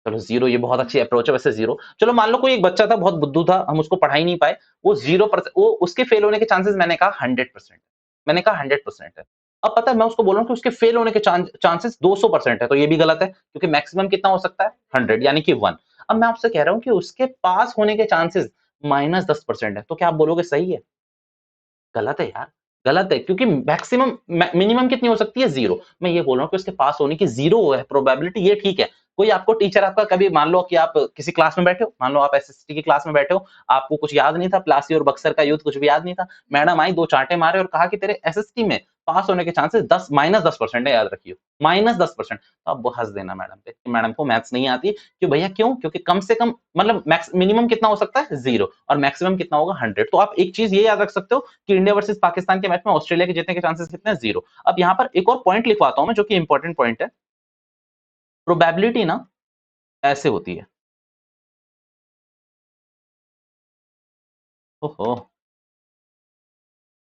चलो 0, ये बहुत अच्छी अप्रोच है वैसे 0। चलो मान लो कोई एक बच्चा था, बहुत बुद्धू था, हम उसको पढ़ा ही नहीं पाए, वो 0%, वो उसके फेल होने के चांसेस मैंने कहा 100%, मैंने कहा 100% है। अब पता है मैं उसको बोल रहा हूँ कि उसके फेल होने के चांसेस 200% है, तो ये भी गलत है, क्योंकि मैक्सिमम कितना हो सकता है, 100 यानी कि 1। अब मैं आपसे कह रहा हूँ कि उसके पास होने के चांसेस -10% है, तो क्या आप बोलोगे सही है? गलत है यार, गलत है, क्योंकि मैक्सिमम मिनिमम कितनी हो सकती है, 0। मैं ये बोल रहा हूँ कि उसके पास होने की 0 है प्रोबेबिलिटी, ये ठीक है। कोई आपको टीचर आपका कभी, मान लो कि आप किसी क्लास में बैठे हो, मान लो आप एसएसटी की क्लास में बैठे हो, आपको कुछ याद नहीं था, प्लासी और बक्सर का युद्ध कुछ भी याद नहीं था। मैडम आई, 2 चांटे मारे और कहा कि तेरे एसएसटी में पास होने के चांसेस 10 -10% है, याद रखियो, -10%। तो अब वो हँस देना मैडम पे कि मैडम को मैथ्स नहीं आती। क्यों भैया क्यों? क्योंकि कम से कम मतलब मिनिमम कितना हो सकता है, 0, और मैक्सिमम कितना होगा, 100। तो आप एक चीज़ ये याद रख सकते हो कि इंडिया वर्सेस पाकिस्तान के मैच में ऑस्ट्रेलिया के जीतने के चांसेस कितने हैं, 0। अब यहाँ पर एक और पॉइंट लिखवाता हूँ मैं, जो कि इंपॉर्टेंट पॉइंट है। प्रोबेबिलिटी ना ऐसे होती है। ओहो!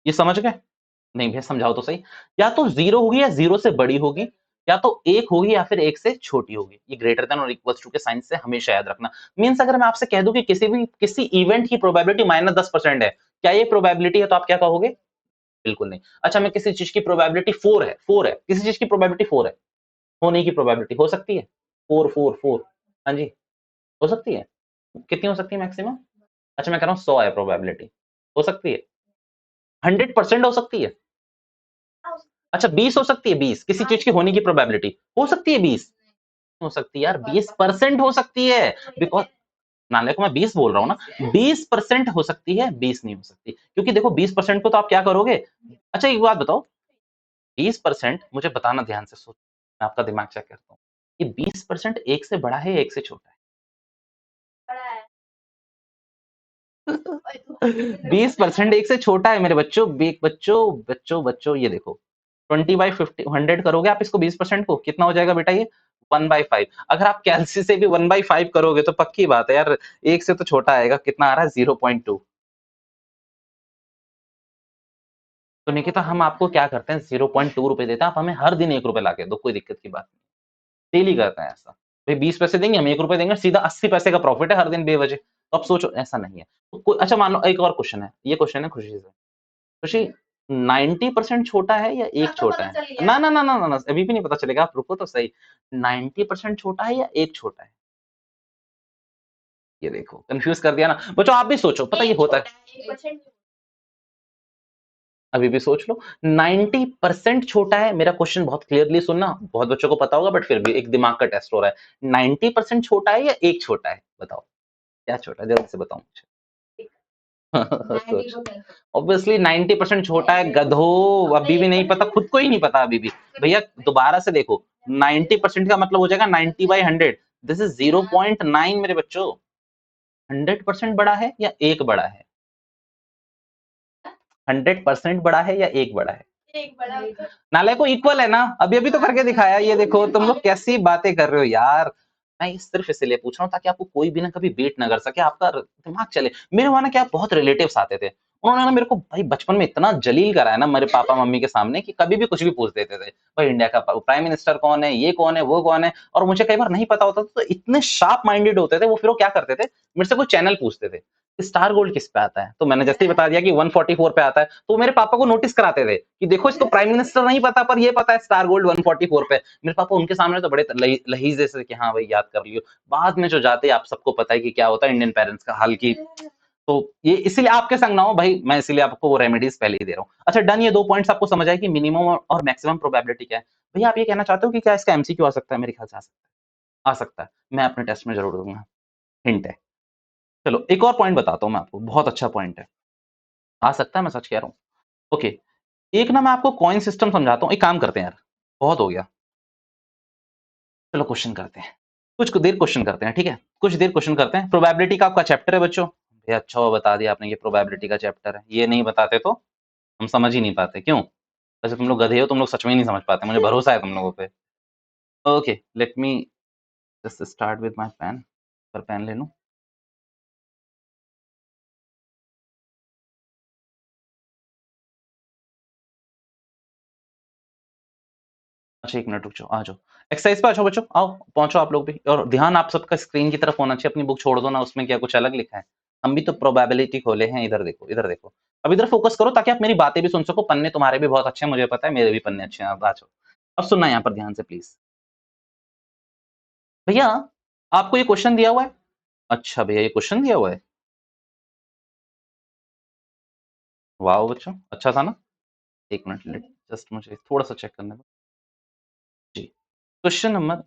ये समझ गए? नहीं भैया समझाओ तो सही। या तो 0 होगी या 0 से बड़ी होगी, या तो 1 होगी या फिर 1 से छोटी होगी। ये ग्रेटर देन और इक्वल्स टू के साइन से हमेशा याद रखना। मीन्स अगर मैं आपसे कह दूँ कि किसी इवेंट की प्रोबेबिलिटी -10% है, क्या ये प्रोबेबिलिटी है, तो आप क्या कहोगे? बिल्कुल नहीं। अच्छा, मैं किसी चीज़ की प्रोबेबिलिटी 4 है, किसी चीज़ की प्रोबेबिलिटी 4 है, होने की प्रोबेबिलिटी हो सकती है? 4, 4, 4, हाँ जी, हो सकती है। कितनी हो सकती है मैक्सिमम? अच्छा मैं कह रहा हूँ 100 है प्रोबेबिलिटी, हो सकती है? 100% हो सकती है? अच्छा 20 हो सकती है, 20 किसी चीज़ की होने की प्रोबेबिलिटी, हो सकती है 20? हो सकती है यार, 20% हो सकती है, बिकॉज़ नाले को मैं 20 बोल रहा हूँ ना, 20% हो सकती है, 20 नहीं हो सकती। क्योंकि देखो 20% को तो आप क्या करोगे, अच्छा एक बात बताओ, 20% मुझे बताना ध्यान से, मैं आपका दिमाग चेक करता हूँ। ये 20% 1 से बड़ा है या 1 से छोटा है? 20% 1 से छोटा है मेरे बच्चों, बच्चों ये देखो, 20/50 करोगे आप इसको, 20% को कितना हो जाएगा बेटा ये? 1/5। अगर आप कैलसी से भी 1/5 करोगे तो पक्की बात है यार, 1 से तो छोटा आएगा, कितना आ रहा है, 0.2। तो निकिता हम आपको क्या करते हैं, 0.2 रुपए देते हैं, आप हमें हर दिन 1 रुपए लाके दो, कोई दिक्कत की बात नहीं। डेली करते हैं ऐसा। भई 20 पैसे देंगे, हम 1 रुपए देंगे, सीधा 80 पैसे का प्रॉफिट है हर दिन बेवजह। तो अब सोचो, ऐसा नहीं है। तो अच्छा मान लो एक और क्वेश्चन है, ये क्वेश्चन है खुशी से। खुशी, 90% छोटा है या 1 छोटा है? ना, अभी भी नहीं पता चलेगा, आप रुको तो सही। 90% छोटा है या 1 छोटा है? ये देखो, कन्फ्यूज़ कर दिया ना। बच्चों आप भी सोचो, पता ये होता है। अभी भी सोच लो, 90% छोटा है, मेरा क्वेश्चन बहुत क्लियरली सुनना, बहुत बच्चों को पता होगा बट फिर भी एक दिमाग का टेस्ट हो रहा है। 90% छोटा है या 1 छोटा है? बताओ, क्या छोटा है? जल्दी से बताओ मुझे। सोच, ऑब्वियसली 90% छोटा है गधो, अभी भी नहीं पता, खुद को ही नहीं पता अभी भी। भैया दोबारा से देखो, 90% का मतलब हो जाएगा 90/100, दिस इज 0.9 मेरे बच्चों। 100% बड़ा है या 1 बड़ा है? 100% बड़ा है या एक बड़ा है? एक बड़ा। नाले को इक्वल है ना, अभी तो करके दिखाया। ये देखो तुम लोग कैसी बातें कर रहे हो यार। मैं ये सिर्फ इसलिए पूछ रहा हूँ ताकि आपको कोई भी ना कभी बेट ना कर सके, आपका दिमाग चले। मेरे वहां ना क्या बहुत रिलेटिव्स आते थे, उन्होंने ना मेरे को भाई बचपन में इतना जलील कराया ना मेरे पापा मम्मी के सामने कि कभी भी कुछ भी पूछ देते थे। भाई इंडिया का प्राइम मिनिस्टर कौन है, ये कौन है, वो कौन है, और मुझे कई बार नहीं पता होता था, तो इतने शार्प माइंडेड होते थे वो। फिर वो क्या करते थे, मेरे से कोई चैनल पूछते थे, स्टार गोल्ड किस पे आता है, तो मैंने जैसे ही बता दिया कि 144 पे आता है, तो मेरे पापा को नोटिस कराते थे कि देखो इसको प्राइम मिनिस्टर नहीं पता पर ये पता है स्टार गोल्ड 144 पे। मेरे पापा उनके सामने तो बड़े लहीजे से कि हाँ भाई याद कर लियो। बाद में जो जाते आप सबको पता है कि क्या होता है इंडियन पेरेंट्स का हाल की। तो ये इसीलिए आपके संग ना हो भाई, मैं इसीलिए आपको वो रेमेडीज पहले ही दे रहा हूँ। अच्छा डन, ये 2 पॉइंट्स आपको समझ आए कि मिनिमम और मैक्सिमम प्रोबेबिलिटी क्या है। भैया आप ये कहना चाहते हो कि क्या इसका एमसीक्यू आ सकता है? मेरे ख्याल से आ सकता है। मैं अपने टेस्ट में जरूर दूंगा, हिंट है। चलो एक और पॉइंट बताता हूँ मैं आपको, बहुत अच्छा पॉइंट है। आ सकता है, मैं सच कह रहा हूँ। ओके, एक ना मैं आपको कॉइन सिस्टम समझाता हूँ। एक काम करते हैं यार, बहुत हो गया, चलो क्वेश्चन करते हैं। कुछ देर क्वेश्चन करते हैं, ठीक है, कुछ देर क्वेश्चन करते हैं। प्रोबेबिलिटी का आपका चैप्टर है बच्चों। भैया अच्छा हुआ बता दिया आपने, ये प्रोबेबिलिटी का चैप्टर है। ये नहीं बताते तो हम समझ ही नहीं पाते। क्यों? वैसे तुम लोग गधे हो, तुम लोग सच में ही नहीं समझ पाते, मुझे भरोसा है तुम लोगों पे। Okay let me just start with my pen. पर पेन ले लूं। अच्छा 1 मिनट रुक जाओ, आ जाओ एक्सरसाइज पे। आ जाओ बच्चों, आओ पहुंचो आप लोग भी। और ध्यान आप सबका स्क्रीन की तरफ होना चाहिए, अपनी बुक छोड़ दो ना, उसमें क्या कुछ अलग लिखा है। हम भी तो प्रोबेबिलिटी खोले हैं। इधर देखो, इधर देखो। अब इधर फोकस करो ताकि आप मेरी बातें भी सुन सको। पन्ने तुम्हारे भी बहुत अच्छे हैं, मुझे पता है, मेरे भी पन्ने अच्छे हैं। अब आ जाओ, अब सुनना यहाँ पर ध्यान से प्लीज। भैया आपको ये क्वेश्चन दिया हुआ है। अच्छा भैया ये क्वेश्चन दिया हुआ है। वाह बच्चों, अच्छा था ना। 1 मिनट जस्ट मुझे थोड़ा सा चेक करने दो जी। क्वेश्चन नंबर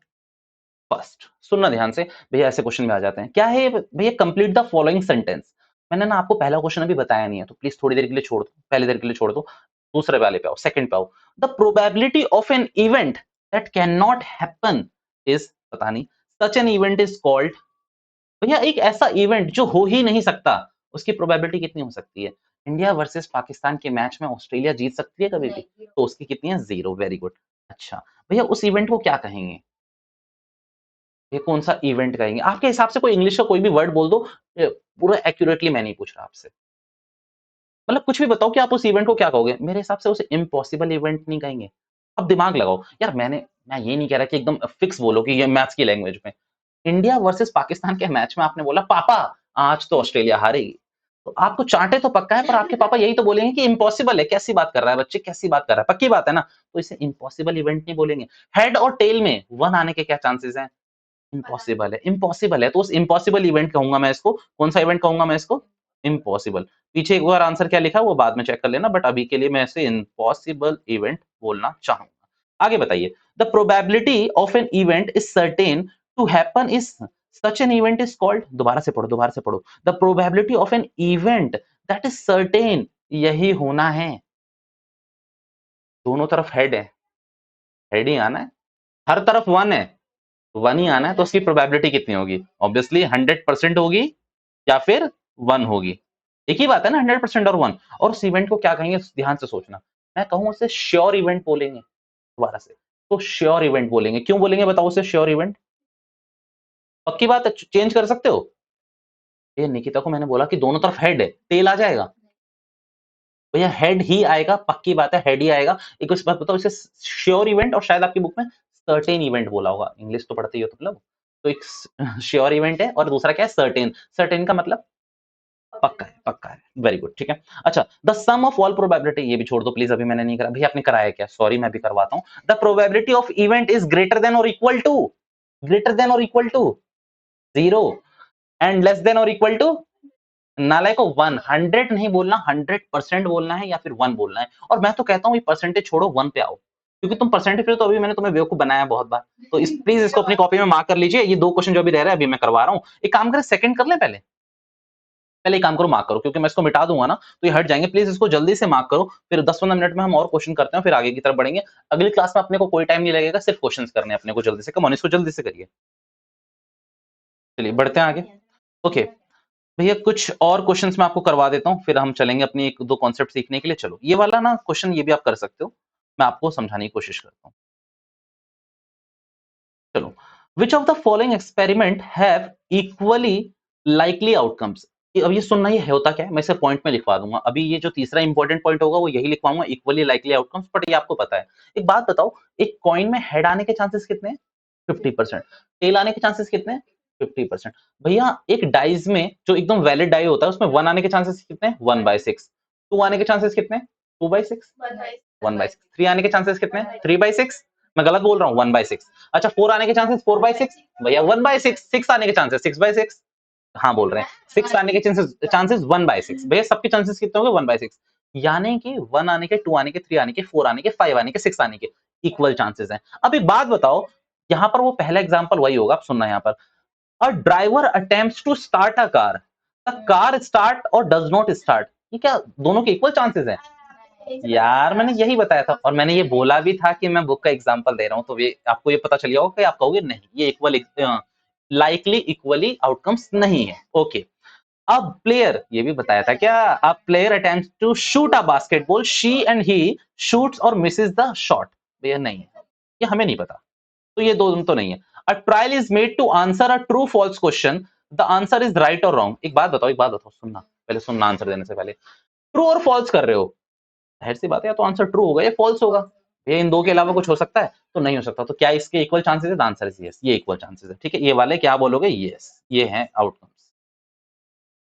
फर्स्ट, सुनना ध्यान से। भैया ऐसे क्वेश्चन में आ जाते हैं, क्या है भैया, कंप्लीट द फॉलोइंग सेंटेंस। मैंने ना आपको पहला क्वेश्चन अभी बताया नहीं है, तो प्लीज थोड़ी देर के लिए छोड़ दो, पहले देर के लिए छोड़ दो। दूसरे वाले पे आओ, सेकंड पे आओ। The probability of an event that can not happen is, पता नहीं, सच एन इवेंट इज कॉल्ड। भैया एक ऐसा इवेंट जो हो ही नहीं सकता, उसकी प्रोबेबिलिटी कितनी हो सकती है? इंडिया वर्सेस पाकिस्तान के मैच में ऑस्ट्रेलिया जीत सकती है कभी भी, तो उसकी कितनी है? 0। Very good. अच्छा भैया उस इवेंट को क्या कहेंगे? ये कौन सा इवेंट कहेंगे आपके हिसाब से? कोई इंग्लिश का कोई भी वर्ड बोल दो। पूरा एक्यूरेटली मैं नहीं पूछ रहा आपसे, मतलब कुछ भी बताओ कि आप उस इवेंट को क्या कहोगे। मेरे हिसाब से उसे इम्पॉसिबल इवेंट नहीं कहेंगे। अब दिमाग लगाओ यार, मैं ये नहीं कह रहा कि एकदम फिक्स बोलो कि ये मैथ्स की लैंग्वेज में। इंडिया वर्सेस पाकिस्तान के मैच में आपने बोला पापा आज तो ऑस्ट्रेलिया हारेगी, तो आपको चाटे तो पक्का है, पर आपके पापा यही तो बोलेंगे कि इम्पॉसिबल है। कैसी बात कर रहा है बच्चे, कैसी बात कर रहा है, पक्की बात है ना? तो इसे इम्पॉसिबल इवेंट नहीं बोलेंगे। हेड और टेल में 1 आने के क्या चांसेस हैं? इम्पॉसिबल है, इम्पॉसिबल है, तो उस इम्पॉसिबल इवेंट कहूंगा मैं इसको। कौन सा इवेंट कहूंगा मैं इसको? इम्पॉसिबल। पीछे एक बार आंसर क्या लिखा वो बाद में चेक कर लेना, बट अभी के लिए मैं इसे इम्पॉसिबल इवेंट बोलना चाहूंगा। आगे बताइए। The probability of an event is certain to happen is, such an event is called. दोबारा से पढ़ो, दोबारा से पढ़ो। The probability of an event that is certain, यही होना है। दोनों तरफ हेड है, हेड ही आना है। हर तरफ 1 है, 1 ही आना है, तो उसकी प्रोबेबिलिटी कितनी होगी? ऑब्वियसली 100% होगी या फिर 1 होगी। एक ही बात है ना, 100% और 1। और उस इवेंट को क्या कहेंगे, ध्यान से सोचना। मैं कहूं उसे श्योर इवेंट बोलेंगे। दोबारा से, तो श्योर इवेंट बोलेंगे। क्यों बोलेंगे बताओ उसे श्योर इवेंट? पक्की बात है, चेंज कर सकते हो। ये निकिता को मैंने बोला कि दोनों तरफ हेड है, टेल आ जाएगा। भैया हेड ही आएगा, पक्की बात है, हेड ही आएगा। एक बात बताओ, इसे श्योर इवेंट और शायद आपकी बुक में सर्टेन इवेंट बोला होगा। इंग्लिश तो पढ़ते ही हो तुम लोग। तो एक श्योर इवेंट है और दूसरा क्या है? सर्टेन। सर्टेन का मतलब पक्का है, पक्का है। वेरी गुड, ठीक है। अच्छा, the sum of all probability, ये भी छोड़ दो प्लीज, अभी मैंने नहीं करा। भैया आपने कराया क्या? सॉरी, मैं भी करवाता हूं। The probability of event is greater than और इक्वल टू, ग्रेटर देन और equal to 0 and less than और इक्वल टू, नालायक को 100 नहीं बोलना, 100% बोलना है या फिर 1 बोलना है। और मैं तो कहता हूँ ये परसेंटेज छोड़ो, 1 पे आओ, क्योंकि तुम परसेंटेज पे तो अभी मैंने तुम्हें बेवकूफ बनाया बहुत बार। तो इस प्लीज इसको अपनी कॉपी में मार्क कर लीजिए। ये 2 क्वेश्चन जो अभी रह रहे हैं, अभी मैं करवा रहा हूँ। एक काम करें, सेकंड कर लें पहले। पहले एक काम करो, मार्क करो, क्योंकि मैं इसको मिटा दूंगा ना तो ये हट जाएंगे। प्लीज इसको जल्दी से मार्क करो, फिर 10-15 मिनट में हम और क्वेश्चन करते हैं, फिर आगे की तरफ बढ़ेंगे। अगली क्लास में अपने को कोई टाइम नहीं लगेगा, सिर्फ क्वेश्चन करने अपने को। जल्दी से, कम ऑन, इसको जल्दी से करिए। चलिए बढ़ते हैं आगे। ओके, भैया कुछ और क्वेश्चंस मैं आपको करवा देता हूँ, फिर हम चलेंगे अपनी एक दो कॉन्सेप्ट सीखने के लिए। चलो ये वाला ना क्वेश्चन ये भी आप कर सकते हो, मैं आपको समझाने की कोशिश करता हूँ। चलो, which of the following experiment have equally likely outcomes. अब ये सुनना, ये होता क्या है, मैं इसे पॉइंट में लिखवा दूंगा। अभी ये जो तीसरा इंपॉर्टेंट पॉइंट होगा वो यही लिखवाऊंगा, इक्वली लाइकली आउटकम्स, बट ये आपको पता है। एक बात बताओ, एक कॉइन में हेड आने के चांसेस कितने हैं? 50%। टेल आने के चांसेस कितने हैं? 50%। भैया एक डाइज में जो एकदम वैलिड डाई होता है उसमें 1 आने के चांसेस कितने हैं? 1/6। 2 आने के चांसेस कितने हैं? 2/6। 1/6। 3 आने के चांसेस कितने हैं? 3/6। मैं गलत बोल रहा हूँ? 1/6। अच्छा 4 आने के चांसेस? 4/6। भैया 1/6। 6 आने के चांसेस? 6/6। हाँ बोल रहे हैं। 6 आने के चांसेस 1/6। भैया सबके चांसेस कितने होंगे? 1/6। यानी कि 1 आने के, 2 आने के, 3 आने के, 4 आने के, 5 आने के, 6 आने के इक्वल चांसेस हैं। अब एक बात बताओ, यहाँ पर वो पहला एग्जांपल वही होगा, आप सुनना यहाँ पर। A driver attempts to start a car, the car start और डज नॉट स्टार्ट। ये क्या दोनों के इक्वल चांसेस हैं? यार मैंने यही बताया था, और मैंने ये बोला भी था कि मैं बुक का एग्जांपल दे रहा हूँ, तो ये आपको ये पता चल गया होगा कि आप कहोगे नहीं, ये इक्वल लाइकली इक्वली आउटकम्स नहीं है। ओके, अब प्लेयर, ये भी बताया था क्या? A player attempts to shoot a basketball, she and he shoots और मिसेस द शॉट। भैया नहीं है, ये हमें नहीं पता, तो ये दोनों तो नहीं है। A trial is made to answer a true false question, the answer is right और रॉन्ग। एक बात बताओ, सुनना पहले, सुनना आंसर देने से पहले। ट्रू और फॉल्स कर रहे हो, जाहिर सी बात है, या तो आंसर ट्रू होगा या फॉल्स होगा। ये इन दो के अलावा कुछ हो सकता है? तो नहीं हो सकता। तो क्या इसके इक्वल चांसेस है? द आंसर इज यस, ये इक्वल चांसेस है। ठीक है, ये वाले क्या बोलोगे? यस, ये है आउटकम्स।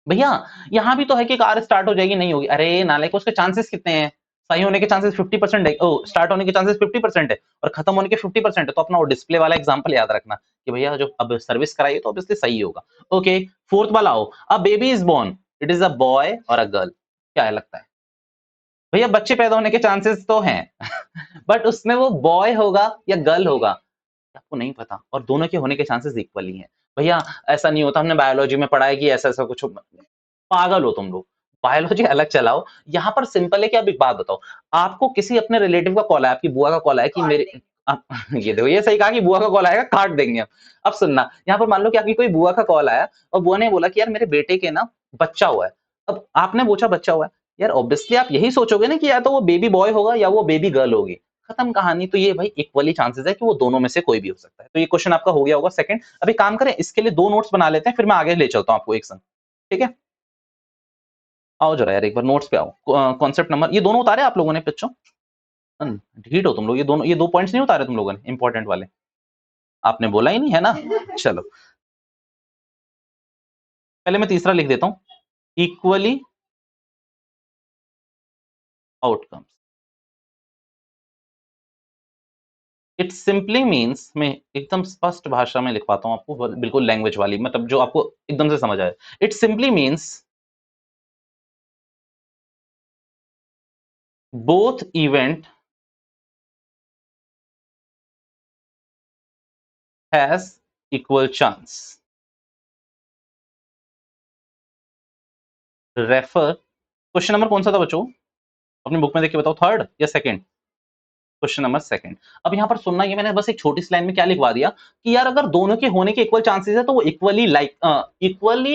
भैया यहाँ भी तो है कि कार स्टार्ट हो जाएगी, नहीं होगी। अरे नालायक, उसके चांसेस कितने हैं? सही होने के चांसेस 50% है, ओ स्टार्ट होने के चांसेस 50% है, और खत्म होने के 50% है। तो अपना वो डिस्प्ले वाला एग्जांपल याद रखना कि भैया जो अब सर्विस कराई है तो ऑब्वियसली सही होगा। ओके, फोर्थ वाला आओ। A baby is born, it is a boy और अ गर्ल। क्या है लगता है? भैया बच्चे पैदा होने के चांसेस तो हैं बट उसमें वो बॉय होगा या गर्ल होगा, आपको नहीं पता, और दोनों के होने के चांसेस इक्वल ही हैं। भैया ऐसा नहीं होता, हमने बायोलॉजी में पढ़ा है कि ऐसा ऐसा कुछ, पागल हो तुम लोग। बायोलॉजी अलग चलाओ, यहाँ पर सिंपल है कि अब एक बात बताओ, आपको किसी अपने रिलेटिव का कॉल आया, आपकी बुआ का कॉल आया कि मेरे ये देखो, ये सही कहा कि बुआ का कॉल आएगा, काट देंगे हम। अब सुनना, यहाँ पर मान लो कि आपकी कोई बुआ का कॉल आया और बुआ ने बोला कि यार मेरे बेटे के ना बच्चा हुआ है। अब आपने पूछा बच्चा हुआ है, यार ऑब्वियसली आप यही सोचोगे ना कि या तो वो बेबी बॉय होगा या वो बेबी गर्ल होगी। खत्म कहानी। तो ये भाई इक्वली चांसेस है कि वो दोनों में से कोई भी हो सकता है। तो ये क्वेश्चन आपका हो गया होगा सेकंड। अभी काम करें, इसके लिए 2 नोट्स बना लेते हैं, फिर मैं आगे ले चलता हूँ आपको एक संग। ठीक है, आओ जरा यार एक बार नोट्स पे आओ। कॉन्सेप्ट नंबर, ये दोनों उतारे आप लोगों ने बच्चों? ढीठ हो तुम लोग, ये दोनों, ये 2 पॉइंट्स नहीं उतारे तुम लोगों ने इंपॉर्टेंट वाले? आपने बोला ही नहीं है ना। चलो पहले मैं तीसरा लिख देता हूँ, equally outcomes. It simply means, मैं एकदम स्पष्ट भाषा में लिखवाता हूँ आपको, बिल्कुल लैंग्वेज वाली, मतलब जो आपको एकदम से समझ आए। It simply means both event has equal chance. Refer, question number कौन सा था बच्चों? अपनी बुक में देख के बताओ, थर्ड या सेकंड? Question number second. अब यहाँ पर सुनना, ये मैंने बस एक छोटी सी लाइन में क्या लिखवा दिया कि यार अगर दोनों के होने के इक्वल चांसेस है तो वो इक्वली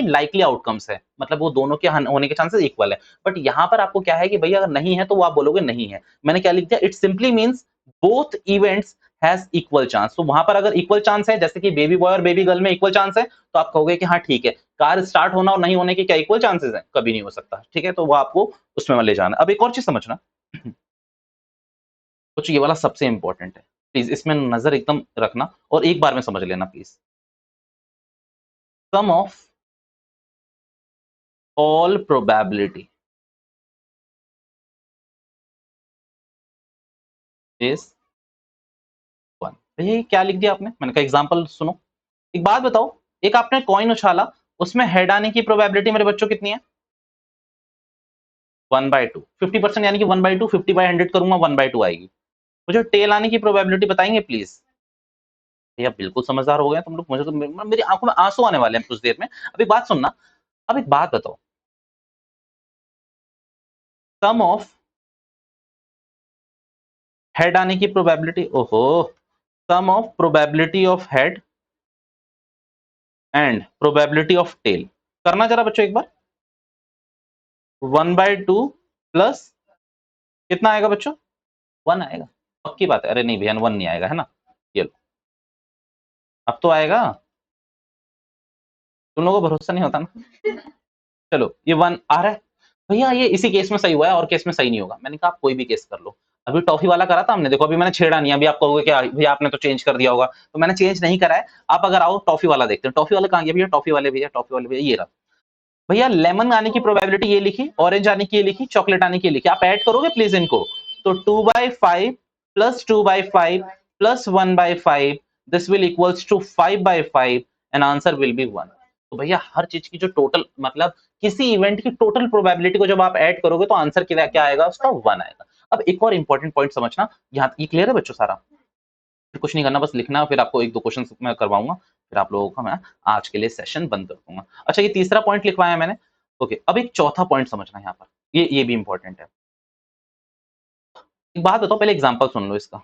लाइकली आउटकम्स है, मतलब वो दोनों के होने के चांसेस इक्वल है। बट यहाँ पर आपको क्या है कि भैया अगर नहीं है तो वो आप बोलोगे नहीं है। मैंने क्या लिख दिया? It simply means both events has equal chance. तो वहां पर अगर इक्वल चांस है, जैसे कि बेबी बॉय और बेबी गर्ल में इक्वल चांस है, तो आप कहोगे कि हाँ ठीक है, कार स्टार्ट होना और नहीं होने के क्या इक्वल चांसेस है? कभी नहीं हो सकता। ठीक है, तो वो आपको उसमें ले जाना। अब एक और चीज समझना, कुछ ये वाला सबसे इंपॉर्टेंट है, प्लीज इसमें नजर एकदम रखना और एक बार में समझ लेना please. Sum of all probability is 1। ये क्या लिख दिया आपने? मैंने कहा एग्जांपल सुनो। एक बात बताओ, एक आपने कॉइन उछाला, उसमें हेड आने की प्रोबेबिलिटी मेरे बच्चों कितनी है? 1/2। 50%, यानी कि 1/2। 50/100 करूंगा 1/2 आएगी। मुझे टेल आने की प्रोबेबिलिटी बताएंगे प्लीज? भैया बिल्कुल समझदार हो गए तुम लोग, मुझे तो मेरी आंखों में आंसू आने वाले हैं कुछ देर में। अब एक बात सुनना, अब एक बात बताओ, सम ऑफ हेड आने की प्रोबेबिलिटी, ओहो, sum of probability of head and probability of tail. करना जरा बच्चों एक बार। 1/2 प्लस कितना आएगा बच्चों? 1 आएगा, पक्की बात है। अरे नहीं भैया 1 नहीं आएगा, है ना? ये लो, अब तो आएगा। तुम लोगों को भरोसा नहीं होता ना। चलो ये 1 आ रहा है भैया, ये इसी केस में सही हुआ है और केस में सही नहीं होगा। मैंने कहा आप कोई भी केस कर लो। अभी टॉफी वाला करा था हमने, देखो अभी मैंने छेड़ा नहीं। अभी आप कहोगे क्या भैया आपने तो चेंज कर दिया होगा, तो मैंने चेंज नहीं करा है। आप अगर आओ टॉफी वाला देखते हैं। टॉफी वाला कहाँ गया भैया? टॉफी वाले भैया, टॉफी वाले भैया, ये रहा भैया। लेमन आने की प्रोबेबिलिटी ये लिखी, ऑरेंज आने की ये लिखी, चॉकलेट आने की ये लिखी। आप ऐड करोगे प्लीज इनको, तो 2/5 plus 2/5 plus 1/5, this will equals to 5/5 and answer will be 1। तो भैया हर चीज की जो टोटल मतलब किसी इवेंट की टोटल प्रोबेबिलिटी को जब आप ऐड करोगे तो आंसर क्या आएगा? उसका 1 आएगा। अब एक और इंपॉर्टेंट पॉइंट समझना, यहाँ ये क्लियर है बच्चों सारा? फिर कुछ नहीं करना, बस लिखना, फिर आपको एक दो क्वेश्चन मैं करवाऊंगा, फिर आप लोगों का मैं आज के लिए सेशन बंद कर दूंगा। अच्छा ये तीसरा पॉइंट लिखवाया मैंने। ओके, अब एक चौथा पॉइंट समझना यहाँ पर, ये भी इंपॉर्टेंट है। एक बात बताओ, पहले एग्जांपल सुन लो इसका।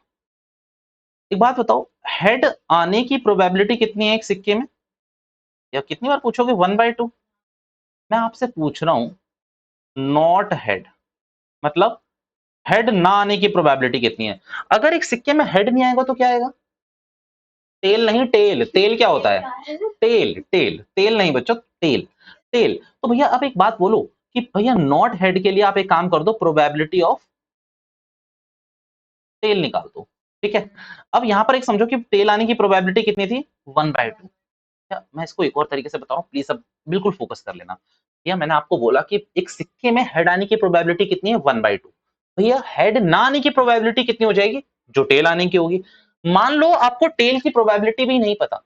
एक बात बताओ, हेड आने की प्रोबेबिलिटी कितनी है एक सिक्के में? या कितनी बार पूछोगे 1/2? मैं आपसे पूछ रहा हूं नॉट हेड, मतलब हेड ना आने की प्रोबेबिलिटी कितनी है? अगर एक सिक्के में हेड नहीं आएगा तो क्या आएगा? टेल नहीं, टेल। टेल क्या होता है? टेल, टेल, टेल नहीं बच्चों, टेल, टेल। तो भैया आप एक बात बोलो कि भैया नॉट हेड के लिए आप एक काम कर दो, प्रोबेबिलिटी ऑफ टेल निकाल दो। ठीक है, अब यहां पर एक समझो कि टेल आने की प्रोबेबिलिटी कितनी थी? 1/2। मैं इसको एक और तरीके से बताऊं, प्लीज अब बिल्कुल फोकस कर लेना। भैया मैंने आपको बोला कि एक सिक्के में हेड आने की प्रोबेबिलिटी कितनी है? 1/2। भैया हेड ना आने की प्रोबेबिलिटी कितनी हो जाएगी? जो टेल आने की होगी। मान लो आपको टेल की प्रोबेबिलिटी भी नहीं पता,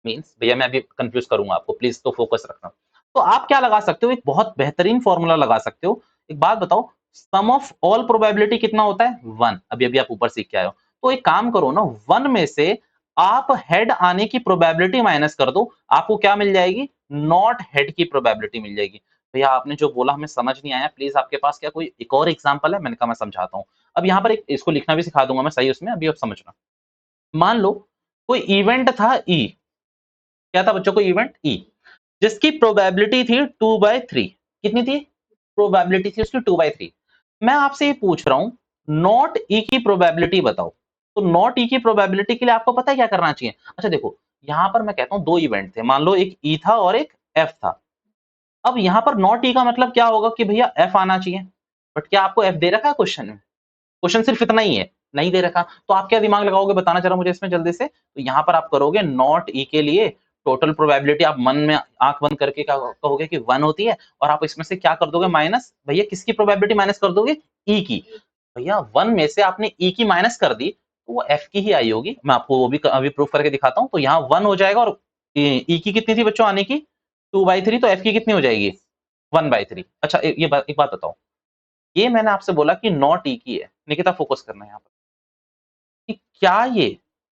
मीन्स भैया मैं अभी कंफ्यूज करूंगा आपको, प्लीज तो फोकस रखना। तो आप क्या लगा सकते हो? एक बहुत बेहतरीन फॉर्मूला लगा सकते हो। एक बात बताओ, सम ऑफ ऑल प्रोबेबिलिटी कितना होता है? 1। अभी अभी आप ऊपर सीख के आए हो, तो एक काम करो ना, 1 में से आप हेड आने की प्रोबेबिलिटी माइनस कर दो, आपको क्या मिल जाएगी? नॉट हेड की प्रोबेबिलिटी मिल जाएगी। भैया आपने जो बोला हमें समझ नहीं आया, प्लीज आपके पास क्या कोई एक और एग्जांपल है? मैंने कहा मैं समझाता हूं। अब यहाँ पर एक इसको लिखना भी सिखा दूंगा मैं सही उसमें, अभी आप समझना। मान लो कोई इवेंट था ई, क्या था बच्चों को? इवेंट ई, जिसकी प्रोबेबिलिटी थी 2/3। कितनी थी प्रोबेबिलिटी? थी उसकी 2/3। मैं आपसे ये पूछ रहा हूं नॉट ई की प्रोबेबिलिटी बताओ। तो नॉट ई की प्रोबेबिलिटी के लिए आपको पता है क्या करना चाहिए? अच्छा देखो, यहां पर मैं कहता हूं दो इवेंट थे, मान लो एक ई था और एक एफ था। अब यहां पर नॉट ई का मतलब क्या होगा कि भैया एफ आना चाहिए, बट क्या आपको एफ दे रखा है क्वेश्चन में? क्वेश्चन सिर्फ इतना ही है, नहीं दे रखा। तो आप क्या दिमाग लगाओगे बताना जरा मुझे इसमें जल्दी से। तो यहां पर आप करोगे नॉट ई के लिए टोटल प्रोबेबिलिटी, आप मन में आंख बंद करके क्या कहोगे कि 1 होती है, और आप इसमें से क्या कर दोगे? माइनस। भैया किसकी प्रोबेबिलिटी माइनस कर दोगे? ई की। भैया 1 में से आपने ई की माइनस कर दी, तो वो एफ की ही आई होगी। मैं आपको वो भी अभी प्रूफ करके दिखाता हूं। तो यहाँ 1 हो जाएगा, और ई की कितनी थी बच्चों आने की? 2/3। तो एफ की कितनी हो जाएगी? 1/3। अच्छा एक बात बताओ, ये मैंने आपसे बोला कि नॉट ई की है, निकिता फोकस करना है यहाँ पर, कि क्या ये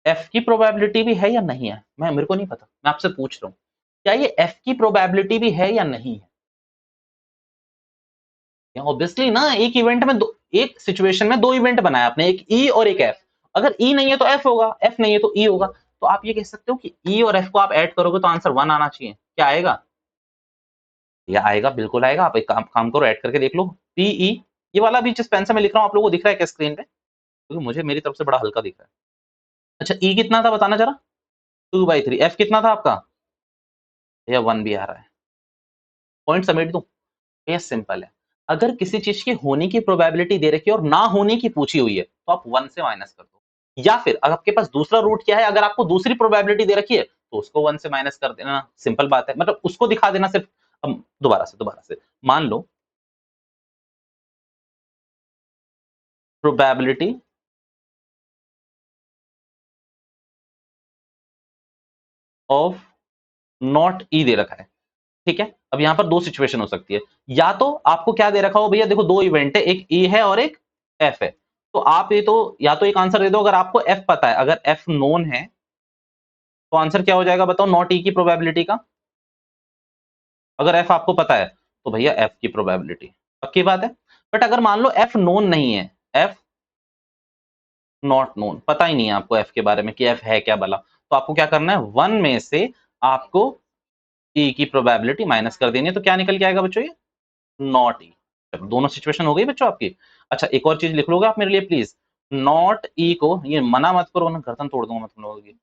एफ की प्रोबेबिलिटी भी है या नहीं है? मैं मेरे को नहीं पता, मैं आपसे पूछ रहा हूँ, क्या ये एफ की प्रोबेबिलिटी भी है या नहीं है? ऑब्वियसली ना, एक इवेंट में दो, एक सिचुएशन में दो इवेंट बनाया आपने, एक ई और एक एफ। अगर ई नहीं है तो एफ होगा, एफ नहीं है तो ई होगा। तो आप ये कह सकते हो कि ई और एफ को आप ऐड करोगे तो आंसर 1 आना चाहिए। क्या आएगा? या आएगा, बिल्कुल आएगा। आप एक काम करो, ऐड करके देख लो। पीई, ये वाला भी जिस पेन से मैं लिख रहा हूँ आप लोगों को दिख रहा है क्या स्क्रीन पे? क्योंकि मुझे मेरी तरफ से बड़ा हल्का दिख रहा है। अच्छा ई कितना था बताना जरा? 2/3। एफ कितना था आपका? या 1 भी आ रहा है। पॉइंट समेट दूं? ये सिंपल है। अगर किसी चीज की होने की प्रोबेबिलिटी दे रखी है और ना होने की पूछी हुई है, तो आप 1 से माइनस कर दो। या फिर अगर आपके पास दूसरा रूट क्या है, अगर आपको दूसरी प्रोबेबिलिटी दे रखी है तो उसको 1 से माइनस कर देना, सिंपल बात है। मतलब उसको दिखा देना सिर्फ। अब दोबारा से मान लो प्रोबेबिलिटी ऑफ नॉट ई दे रखा है, ठीक है। अब यहां पर दो सिचुएशन हो सकती है, या तो आपको क्या दे रखा हो भैया, देखो दो इवेंट है, एक ई है और एक एफ है। तो आप ये तो या तो एक आंसर दे दो, अगर आपको एफ पता है, अगर एफ नोन है तो आंसर क्या हो जाएगा बताओ नॉट ई की प्रोबेबिलिटी का? अगर एफ आपको पता है तो भैया एफ की प्रोबेबिलिटी, पक्की बात है। बट अगर मान लो एफ नोन नहीं है, एफ नॉट नोन, पता ही नहीं है आपको एफ के बारे में कि एफ है क्या भला, तो आपको क्या करना है? 1 में से आपको ई की प्रोबेबिलिटी माइनस कर देनी है, तो क्या निकल के आएगा बच्चों ये नॉट ई। दोनों सिचुएशन हो गई बच्चों आपकी। अच्छा एक और चीज लिख लोगे आप मेरे लिए प्लीज, नॉट ई को ये मना मत करो ना, गर्दन तोड़ दूंगा मैं तुम लोगों की।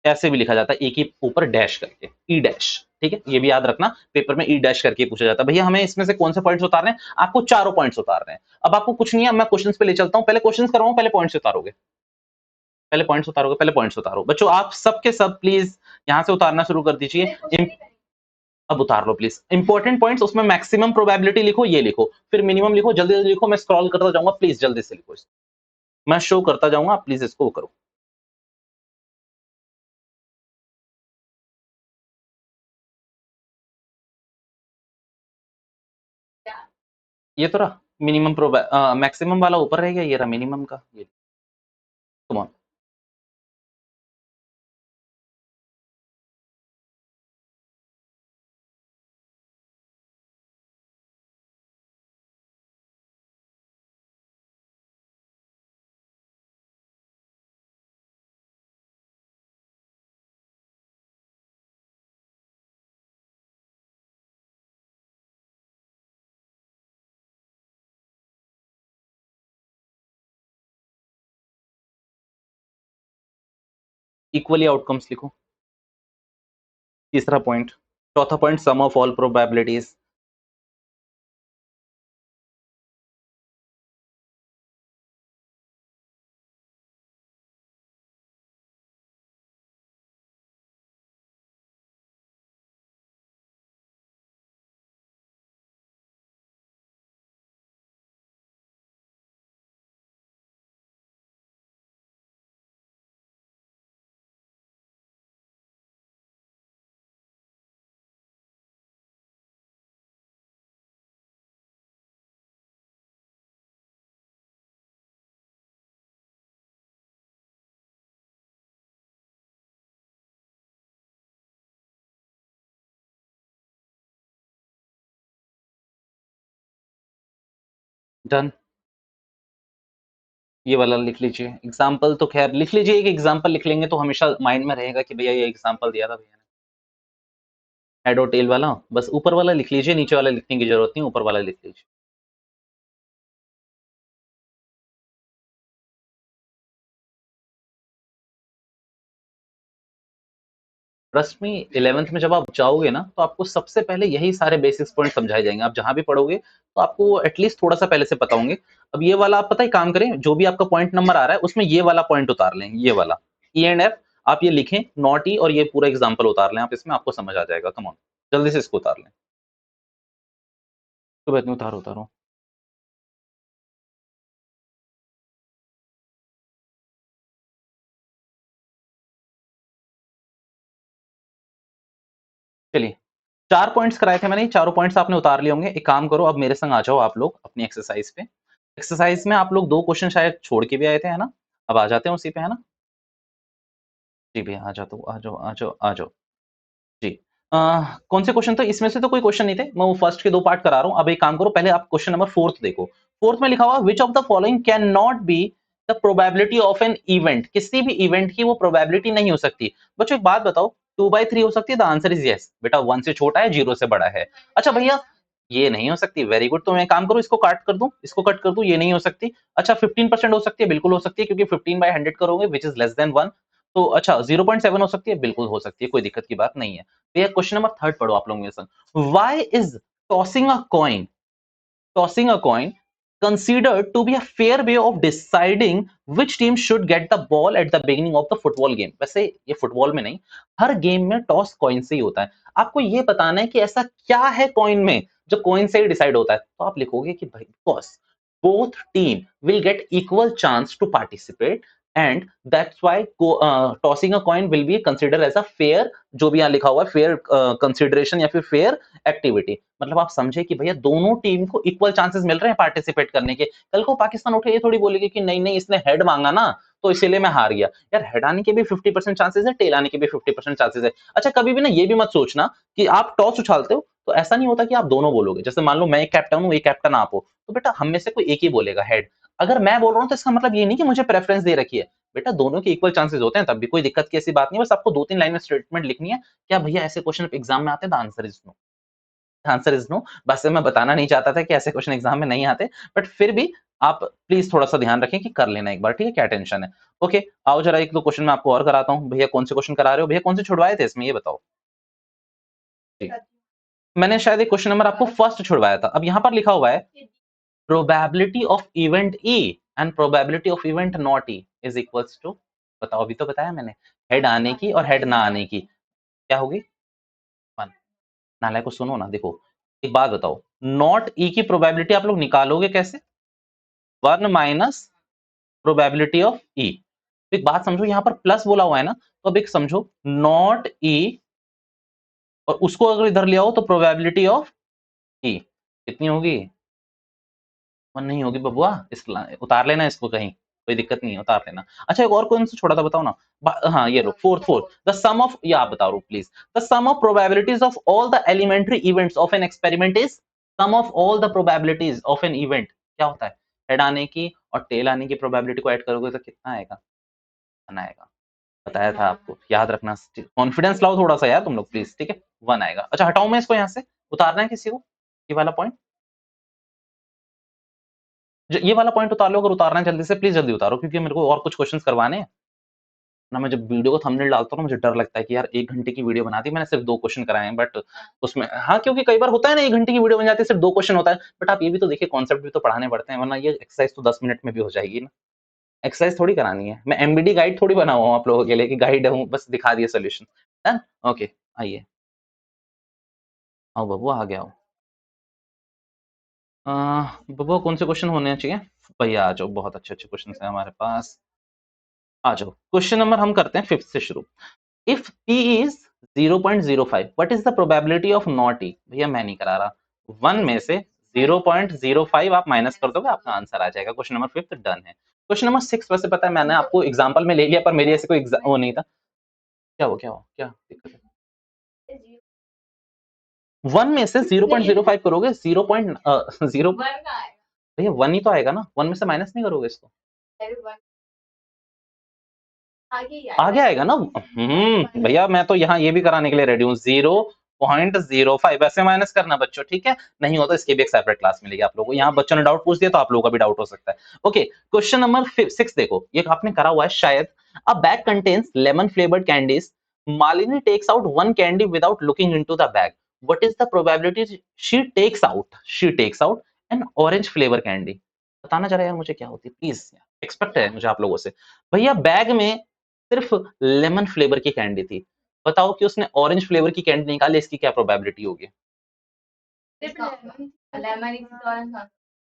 ऐसे भी लिखा जाता है, ए के ऊपर डैश करके, ई डैश। ठीक है, ये भी याद रखना, पेपर में ई डैश करके पूछा जाता है। भैया हमें इसमें से कौन से पॉइंट्स उतारने हैं? आपको चारों पॉइंट्स उतारने हैं। अब आपको कुछ नहीं है, मैं क्वेश्चंस पे ले चलता हूं, पहले क्वेश्चंस करवाऊं, पहले पॉइंट्स उतारोगे, पहले पॉइंट्स उतारोगे, पहले पॉइंट्स उतारो बच्चों। आप सबके सब प्लीज यहां से उतारना शुरू कर दीजिए। अब उतार लो प्लीज इंपॉर्टेंट पॉइंट्स, उसमें मैक्सिमम प्रोबेबिलिटी लिखो, ये लिखो, फिर मिनिमम लिखो, जल्दी जल्दी लिखो, मैं स्क्रॉल करता जाऊंगा, प्लीज जल्दी से लिखो इसको। मैं शो करता जाऊंगा, प्लीज इसको करो। ये तो रहा मिनिमम मैक्सिमम वाला ऊपर रह गया, ये रहा मिनिमम का, ये कम ऑन। इक्वली आउटकम्स लिखो, तीसरा पॉइंट। चौथा point sum of all probabilities. Done, ये वाला लिख लीजिए। एग्जाम्पल तो खैर लिख लीजिए, एक एग्जाम्पल लिख लेंगे तो हमेशा माइंड में रहेगा कि भैया ये एग्जाम्पल दिया था भैया ने। हेड और टेल वाला बस ऊपर वाला लिख लीजिए, नीचे वाला लिखने की जरूरत नहीं, ऊपर वाला लिख लीजिए। ट्रस्ट मी, 11th में जब आप जाओगे ना, तो आपको सबसे पहले यही सारे बेसिक्स पॉइंट समझाए जाएंगे। आप जहां भी पढ़ोगे तो आपको एटलीस्ट थोड़ा सा पहले से पता होंगे। अब ये वाला आप पता ही काम करें, जो भी आपका पॉइंट नंबर आ रहा है उसमें ये वाला पॉइंट उतार लें, ये वाला ई एंड एफ। आप ये लिखें नॉट ई, और ये पूरा एग्जाम्पल उतार लें आप इसमें, आपको समझ आ जाएगा। कम ऑन, जल्दी से इसको उतार लें। तो बैठ में उतारो उतारो। चलिए, 4 पॉइंट्स कराए थे मैंने, ये चारों पॉइंट्स आपने उतार लिए होंगे। एक काम करो, अब मेरे संग आ जाओ आप लोग अपनी एक्सरसाइज पे। एक्सरसाइज में आप लोग 2 क्वेश्चन शायद छोड़ के भी आए थे, है ना? अब आ जाते हैं उसी पे, है ना? जी भैया आ जाता हूँ, आ जाओ, आ जाओ, आ जाओ। जी। अ, कौन से क्वेश्चन थे? इसमें से तो कोई क्वेश्चन नहीं थे, मैं वो फर्स्ट के 2 पार्ट करा रहा हूँ। अब एक काम करो, पहले आप क्वेश्चन नंबर 4th देखो। 4th में लिखा हुआ which of the following can not be the probability of an event. किसी भी इवेंट की वो प्रोबेबिलिटी नहीं हो सकती। बच्चों एक बात बताओ, 2/3 हो सकती है? The answer is yes. बेटा 1 से छोटा है, 0 से बड़ा है। अच्छा भैया ये नहीं हो सकती, वेरी गुड। तो मैं काम करूँ, इसको काट कर दूं, इसको कट कर दूं, ये नहीं हो सकती। अच्छा 15% हो सकती है? बिल्कुल हो सकती है, क्योंकि 15/100 करोगे विच इज लेस देन 1। तो अच्छा 0.7 हो सकती है? बिल्कुल हो सकती है, कोई दिक्कत की बात नहीं है। भैया क्वेश्चन नंबर 3 पढ़ो आप लोग मेरे संग। Why is tossing a coin, tossing a coin considered to be a fair way of deciding which team should get the ball at the beginning of the football game? वैसे ये football में नहीं, हर game में toss coin से ही होता है। आपको ये बताना है कि ऐसा क्या है कॉइन में जो कॉइन से ही डिसाइड होता है। तो आप लिखोगे कि भाई because both team will get equal chance to participate and that's why tossing a coin will be considered as a fair, जो भी यहाँ लिखा हुआ है फेयर कंसिडरेशन या फिर फेयर एक्टिविटी। मतलब आप समझे कि भैया दोनों टीम को इक्वल चांसेस मिल रहे हैं पार्टिसिपेट करने के। कल को पाकिस्तान उठे ये थोड़ी बोलेगी कि नहीं नहीं इसने हेड मांगा ना तो इसीलिए मैं हार गया। यार हेड आने के भी 50% चांसेस है, टेल आने के भी 50% चांसेस है। अच्छा कभी भी ना ये भी मत सोचना कि आप टॉस उछालते हो तो ऐसा नहीं होता कि आप दोनों बोलोगे। जैसे मान लो मैं एक कैप्टन हूँ, एक कैप्टन आप हो, तो बेटा हम में से कोई एक ही बोलेगा हेड। अगर मैं बोल रहा हूँ तो इसका मतलब ये नहीं कि मुझे प्रेफरेंस दे रखी है। बेटा दोनों के इक्वल चांसेस होते हैं, तब भी कोई दिक्कत की ऐसी बात नहीं है, बस आपको 2-3 लाइन में स्टेटमेंट लिखनी है, क्या भैया ऐसे क्वेश्चन एग्जाम में आते हैं? The answer is no. Answer is no. बस मैं बताना नहीं चाहता था कि ऐसे क्वेश्चन एग्जाम में नहीं आते, बट फिर भी आप प्लीज थोड़ा सा ध्यान रखें कि कर लेना एक बार, ठीक है? क्या टेंशन है? ओके, आओ जरा एक दो क्वेश्चन मैं आपको और कराता हूँ। भैया कौन से क्वेश्चन करा रहे हो? भैया कौन से छुड़वाए थे इसमें, ये बताओ? जी। मैंने शायद एक क्वेश्चन नंबर आपको फर्स्ट छुड़वाया था। अब यहाँ पर लिखा हुआ है probability of event E and probability of event not E is equals to, बताओ, अभी तो बताया मैंने, हेड आने की और हेड ना आने की क्या होगी? 1। नालायक को सुनो ना, देखो एक बात बताओ, नॉट ई की प्रोबेबिलिटी आप लोग निकालोगे कैसे? 1 माइनस प्रोबेबिलिटी ऑफ ई। एक बात समझो, यहाँ पर प्लस बोला हुआ है ना, तो अब एक समझो, नॉट ई और उसको अगर इधर ले आओ तो प्रोबेबिलिटी ऑफ ई कितनी होगी? 1 नहीं होगी बबुआ, उतार लेना इसको कहीं, कोई दिक्कत नहीं है, उतार लेना। अच्छा एक और कौन सा छोड़ा था बताओ ना? हाँ ये लो, फोर्थ, द सम ऑफ, ये आप बताओ please, the sum of probabilities of all the elementary events of an experiment is, sum of all the probabilities of an event क्या होता है? हेड आने की और टेल आने की प्रोबेबिलिटी को ऐड करोगे तो कितना आएगा? 1 आएगा। बताया था आपको, याद रखना, कॉन्फिडेंस लाओ थोड़ा सा यार तुम लोग प्लीज, ठीक है? 1 आएगा। अच्छा हटाऊं मैं इसको यहाँ से, उतारना है किसी को ये वाला पॉइंट? ये वाला पॉइंट उतार लो, अगर उतारना है जल्दी से प्लीज जल्दी उतारो, क्योंकि मेरे को और कुछ क्वेश्चंस करवाने हैं ना। मैं जब वीडियो को थंबनेल डालता हूँ ना, मुझे डर लगता है कि यार 1 घंटे की वीडियो बना दी मैंने, सिर्फ 2 क्वेश्चन कराए हैं, बट उसमें हाँ, क्योंकि कई बार होता है ना 1 घंटे की वीडियो बन जाती है, सिर्फ 2 क्वेश्चन होता है, बट आप ये भी तो देखिए कॉन्सेप्ट भी तो पढ़ाने पड़ते हैं, वरना ये एक्सरसाइज तो 10 मिनट में भी हो जाएगी ना। एक्सरसाइज थोड़ी करानी है, मैं एमबीडी गाइड थोड़ी बना हुआ हूँ आप लोगों के लिए कि गाइड हूँ, बस दिखा दिए सोल्यूशन। डन, ओके, आइए, आओ बबू आ गया हो। बबू कौन से क्वेश्चन होने चाहिए? भैया आ जाओ, बहुत अच्छे अच्छे क्वेश्चन है हमारे पास, आ जाओ। क्वेश्चन नंबर हम करते हैं 5th से शुरू। If p is 0.05 what is the probability of not e? भैया मैं नहीं करा रहा, 1 में से 0.05 आप माइनस कर दोगे, आपका आंसर आ जाएगा। क्वेश्चन नंबर 5 डन है। क्वेश्चन नंबर 6 वैसे पता है मैंने आपको एग्जांपल में ले लिया, पर मेरी ऐसे कोई वो नहीं था। क्या दिक्कत है? 1 में से 0.05 करोगे, 0.0 भैया 1 ही तो आएगा ना, 1 में से माइनस नहीं करोगे इसको, आगे आएगा ना। भैया मैं तो यहाँ ये भी कराने के लिए रेडी हूँ, 0.05 ऐसे माइनस करना बच्चों, ठीक है? नहीं हो तो इसकी भी एक सेपरेट क्लास मिलेगी आप लोगों को। यहाँ बच्चों ने डाउट पूछ दिया तो आप लोगों का भी डाउट हो सकता है। ओके, क्वेश्चन नंबर 6 देखो, ये आपने करा हुआ है शायद। A bag contains lemon flavoured candies, Malini takes out 1 candy without looking into the bag, what is the probability she takes out an orange flavour candy? बताना जरा यार मुझे क्या होती है प्लीज, एक्सपेक्ट है मुझे आप लोगों से। भैया बैग में सिर्फ लेमन फ्लेवर की कैंडी थी, बताओ कि उसने ऑरेंज फ्लेवर की कैंडी निकाली, इसकी क्या प्रोबेबिलिटी होगी?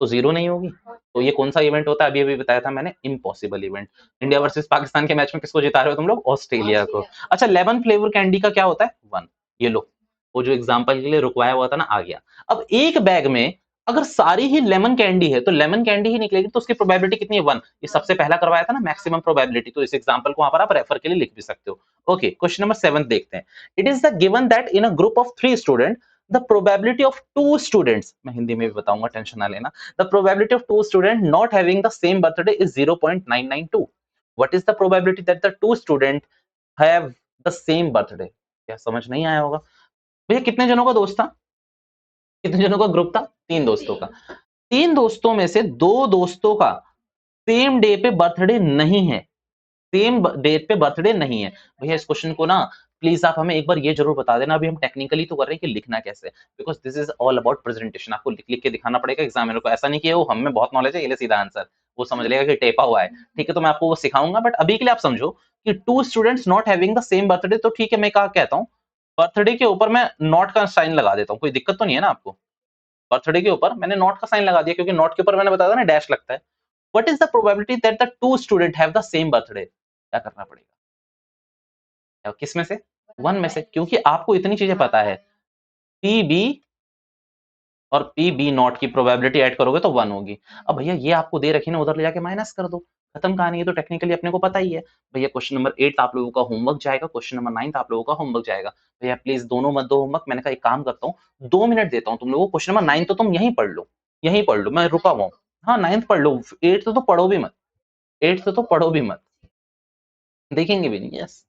तो 0 नहीं होगी। तो ये कौन सा इवेंट होता है? अभी अभी बताया था मैंने, impossible event. India versus Pakistan के मैच में किसको जिता रहे हो तुम लोग? ऑस्ट्रेलिया को। अच्छा लेमन फ्लेवर कैंडी का क्या होता है? 1। ये लो, वो जो एग्जांपल के लिए रुकवाया हुआ था ना, आ गया। अब एक बैग में अगर सारी ही लेमन कैंडी है तो लेमन कैंडी ही निकलेगी, तो उसकी प्रोबेबिलिटी कितनी है? 1। ये सबसे पहला करवाया था ना, मैक्सिमम प्रोबेबिलिटी, तो इस एग्जांपल को वहां पर आप रेफर के लिए लिख भी सकते हो। ओके, क्वेश्चन नंबर 7 देखते हैं। It is the given that in a group of 3 student the probability of 2 students, मैं हिंदी में भी बताऊंगा, टेंशन ना लेना, the probability of 2 student not having the same birthday is 0.992, what is the probability that the 2 student have the same birthday? क्या समझ नहीं आया होगा? भैया कितने जनों का दोस्त था, कितने जनों का ग्रुप था? 3 दोस्तों का। 3 दोस्तों में से 2 दोस्तों का सेम डे पे बर्थडे नहीं है, सेम डेट पे बर्थडे नहीं है। भैया इस क्वेश्चन को ना प्लीज आप हमें एक बार ये जरूर बता देना, अभी हम टेक्निकली तो कर रहे हैं कि लिखना कैसे, because this is all about presentation, आपको लिख लिख के दिखाना पड़ेगा एग्जामिनर को, ऐसा नहीं कि वो हमें बहुत नॉलेज है ये ले सीधा आंसर, वो समझ लेगा कि टेपा हुआ है, ठीक है? तो मैं आपको वो सिखाऊंगा, बट अभी के लिए आप समझो कि 2 students not having the same birthday, तो ठीक है मैं कहा कहता हूँ बर्थडे के ऊपर मैं नॉट का साइन लगा देता हूँ, कोई दिक्कत तो नहीं है ना आपको? बर्थडे के ऊपर मैंने नॉट का साइन लगा दिया, क्योंकि नॉट के ऊपर मैंने बताया था ना डैश लगता है। What is the probability that the 2 student have the same birthday? क्या करना पड़ेगा? किस में से? 1 में से, क्योंकि आपको इतनी चीजें पता है, पी बी और पी बी नॉट की प्रोबेबिलिटी ऐड करोगे तो 1 होगी। अब भैया ये आपको दे रखी ना, उधर ले जाके माइनस कर दो, खत्म कहानी है, तो टेक्निकली अपने को पता ही है। भैया क्वेश्चन नंबर 8 आप लोगों का होमवर्क जाएगा, क्वेश्चन नंबर 9 आप लोगों का होमवर्क जाएगा। भैया प्लीज दोनों मत दो होमवर्क, मैंने कहा एक काम करता हूँ 2 मिनट देता हूँ तुम लोगों को, क्वेश्चन नंबर 9 तो तुम यहीं पढ़ लो, यहीं पढ़ लो, मैं रुका हुआ हूँ। हाँ 9th पढ़ लो, 8th तो पढ़ो भी मत, 8th तो पढ़ो भी मत। देखेंगे भी नहीं। यस,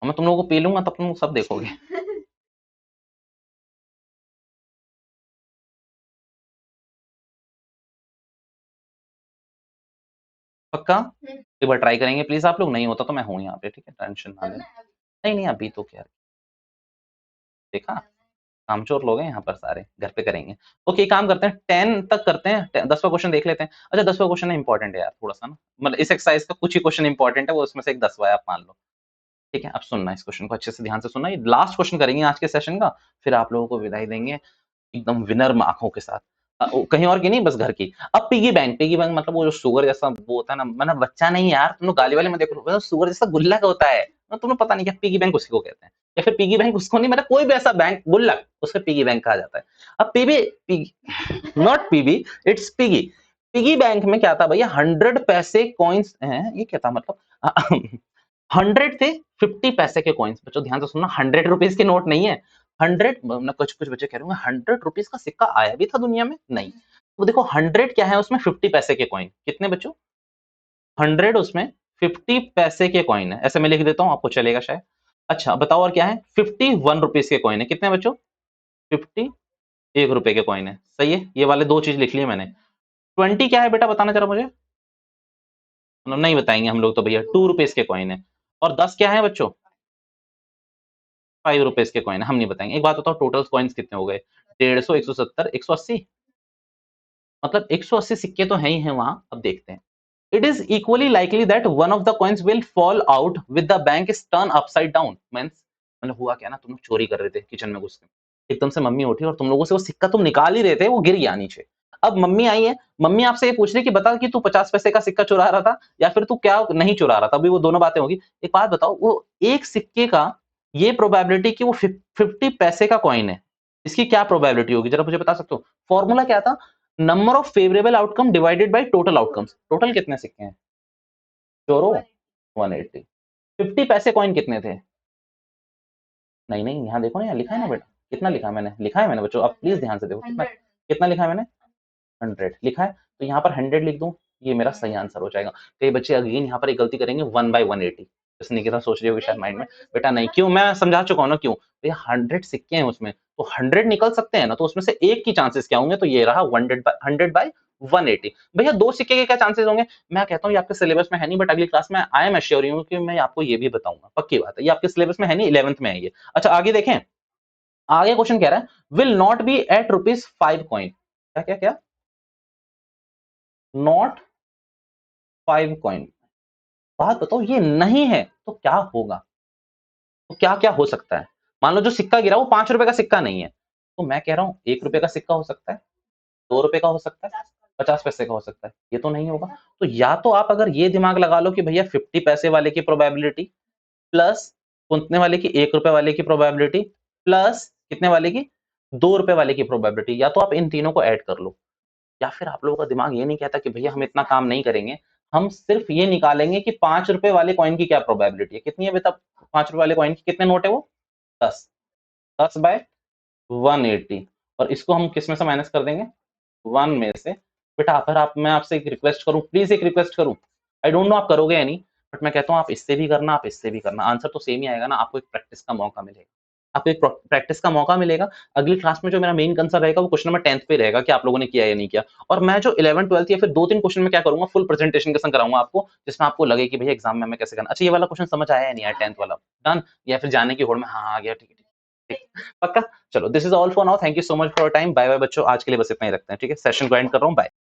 मैं तुम लोगों को पी लूंगा तब तुम लोग सब देखोगे। पक्का? एक बार ट्राई करेंगे प्लीज आप लोग, नहीं होता तो मैं हूँ यहाँ पे, ठीक है, टेंशन ना लेना। नहीं नहीं अभी तो क्या, देखा, कामचोर लोग हैं यहाँ पर सारे, घर पे करेंगे। ओके काम करते हैं, 10 तक करते हैं, 10वां क्वेश्चन देख लेते हैं। अच्छा 10वां क्वेश्चन इंपॉर्टेंट है यार थोड़ा सा ना, मतलब इस एक्सरसाइज का कुछ ही क्वेश्चन इंपॉर्टेंट है, वो उसमें से एक 10वां है, आप मान लो। ठीक है, अब सुनना इस क्वेश्चन को अच्छे से ध्यान से सुनना, ये लास्ट क्वेश्चन करेंगे आज के सेशन का, फिर आप लोगों को विदाई देंगे एकदम विनर आंखों के साथ। कहीं और की नहीं, बस घर की। अब पिगी बैंक मतलब वो जो शुगर जैसा वो होता है ना, मतलब बच्चा नहीं यार, तुम लोग गाली वाले में देखो, वो शुगर जैसा गुल्लक होता है, तुम्हें पता नहीं क्या पिगी बैंक उसी को कहते हैं, या फिर पिगी बैंक उसको नहीं, मतलब कोई भी ऐसा बैंक गुल्लक उसको पिगी बैंक कहा जाता है। अब PB not PB, it's piggy. Piggy bank में क्या था भैया, 100 पैसे कॉइन्स हैं, ये क्या था मतलब 100 थे 50 पैसे के कॉइन्स, बच्चों ध्यान से सुनना, 100 रुपीज के नोट नहीं है। 100 मतलब कुछ कुछ बच्चे कह रहे होंगे 100 रुपीज का सिक्का आया भी था दुनिया में, नहीं। तो देखो 100 क्या है उसमें, 50 पैसे के कॉइन, कितने बच्चों, 100 उसमें 50 पैसे के कॉइन है, ऐसे मैं लिख देता हूं आपको चलेगा शायद। अच्छा बताओ और क्या है, 51 रुपीज के कॉइन है, कितने बच्चों, 51 रुपए के कॉइन है, सही है, ये वाले दो चीज लिख लिए मैंने। 20 क्या है बेटा बताना जरा मुझे, नहीं बताएंगे हम लोग तो भैया, 2 रुपीज के कॉइन है। और 10 क्या है बच्चों, 5 रुपीज के कॉइन, हम नहीं बताएंगे। एक बात बताओ टोटल कॉइन्स कितने हो गए, 150, 170, 180, मतलब 180 सिक्के तो है ही है वहां, अब देखते हैं। It is equally likely that one of the coins will fall out with the bank is turn upside down, means मतलब हुआ क्या ना, तुम लोग चोरी कर रहे थे किचन में घुस के, एकदम से मम्मी उठी और तुम लोगों से वो सिक्का तुम निकाल ही रहे थे, वो गिर गया नीचे। अब मम्मी आई है, मम्मी आपसे ये पूछ रही कि बता कि तू 50 पैसे का सिक्का चुरा रहा था या फिर तू क्या नहीं चुरा रहा था, अभी वो दोनों बातें होगी। एक बात बताओ, वो एक सिक्के का ये प्रोबेबिलिटी कि वो 50 पैसे का कॉइन है, इसकी क्या प्रोबेबिलिटी होगी जरा मुझे बता सकते हो? फॉर्मूला क्या था, number of favourable outcome divided by total outcomes. Total कितने सिक्के हैं चोरो, 180। 50 पैसे कॉइन कितने थे, नहीं नहीं यहाँ देखो ना, यहाँ लिखा है ना बेटा, कितना लिखा है मैंने, लिखा है मैंने बच्चों, अब प्लीज ध्यान से देखो, कितना कितना लिखा है मैंने, 100 लिखा है, तो यहाँ पर 100 लिख दूं, ये मेरा सही आंसर हो जाएगा। कई बच्चे अगेन यहाँ पर एक गलती करेंगे, 1/180, जैसे निकिता सोच रही होगी शायद माइंड में, बेटा नहीं, क्यों, मैं समझा चुका हूँ ना क्यों, भैया 100 सिक्के हैं उसमें, तो 100 निकल सकते हैं ना, तो उसमें से एक की चांसेस क्या होंगे, तो ये रहा 100/180। भैया दो सिक्के के क्या चांसेस होंगे, मैं कहता हूँ ये आपके सिलेबस में है नहीं, बट अगली क्लास में आई एम एश्योर यू कि मैं आपको ये भी बताऊंगा, पक्की बात है, ये आपके सिलेबस में है नहीं, 11th में है ये। अच्छा आगे देखें, आगे क्वेश्चन कह रहा है will not be at ₹5 coin, क्या क्या क्या, नॉट 5 कॉइन, बात बताओ ये नहीं है तो क्या होगा, तो क्या क्या हो सकता है? मान लो जो सिक्का गिरा वो 5 रुपए का सिक्का नहीं है, तो मैं कह रहा हूं 1 रुपए का सिक्का हो सकता है, 2 रुपए का हो सकता है, 50 पैसे का हो सकता है, ये तो नहीं होगा। तो या तो आप अगर ये दिमाग लगा लो कि भैया 50 पैसे वाले की प्रोबेबिलिटी प्लस कितने वाले की, 1 रुपए वाले की प्रोबेबिलिटी प्लस कितने वाले की, 2 रुपए वाले की प्रोबेबिलिटी, या तो आप इन तीनों को ऐड कर लो, या फिर आप लोगों का दिमाग ये नहीं कहता कि भैया हम इतना काम नहीं करेंगे, हम सिर्फ ये निकालेंगे कि 5 रुपए वाले कॉइन की क्या प्रोबेबिलिटी है, कितनी है बेटा, 5 रुपए वाले कॉइन की कितने नोट है वो, 10, 10/180, और इसको हम किस में से माइनस कर देंगे, 1 में से। बेटा अगर आप, मैं आपसे एक रिक्वेस्ट करूं, प्लीज एक रिक्वेस्ट करूं, आई डोंट नो आप करोगे या नहीं, बट मैं कहता हूं आप इससे भी करना, आप इससे भी करना, आंसर तो सेम ही आएगा ना, आपको एक प्रैक्टिस का मौका मिलेगा, आपको एक प्रैक्टिस का मौका मिलेगा। अगली क्लास में जो मेरा मेन कंसर्न रहेगा वो क्वेश्चन नंबर 10th पे रहेगा कि आप लोगों ने किया या नहीं किया, और मैं जो 11 12th या फिर 2-3 क्वेश्चन में क्या करूंगा, फुल प्रेजेंटेशन के संग कराऊंगा आपको, जिसमें आपको लगे कि भैया एग्जाम में हमें कैसे करना। अच्छा ये वाला क्वेश्चन समझ आया या नहीं आया 10th वाला, डन, या फिर जाने की होड़ में हाँ आ गया, ठीक है ठीक, पक्का। चलो this is all for now, thank you so much for time, bye bye बच्चों, आज के लिए बस इतना ही रखते हैं, ठीक है, सेशन को एंड कर रहा हूँ, बाय।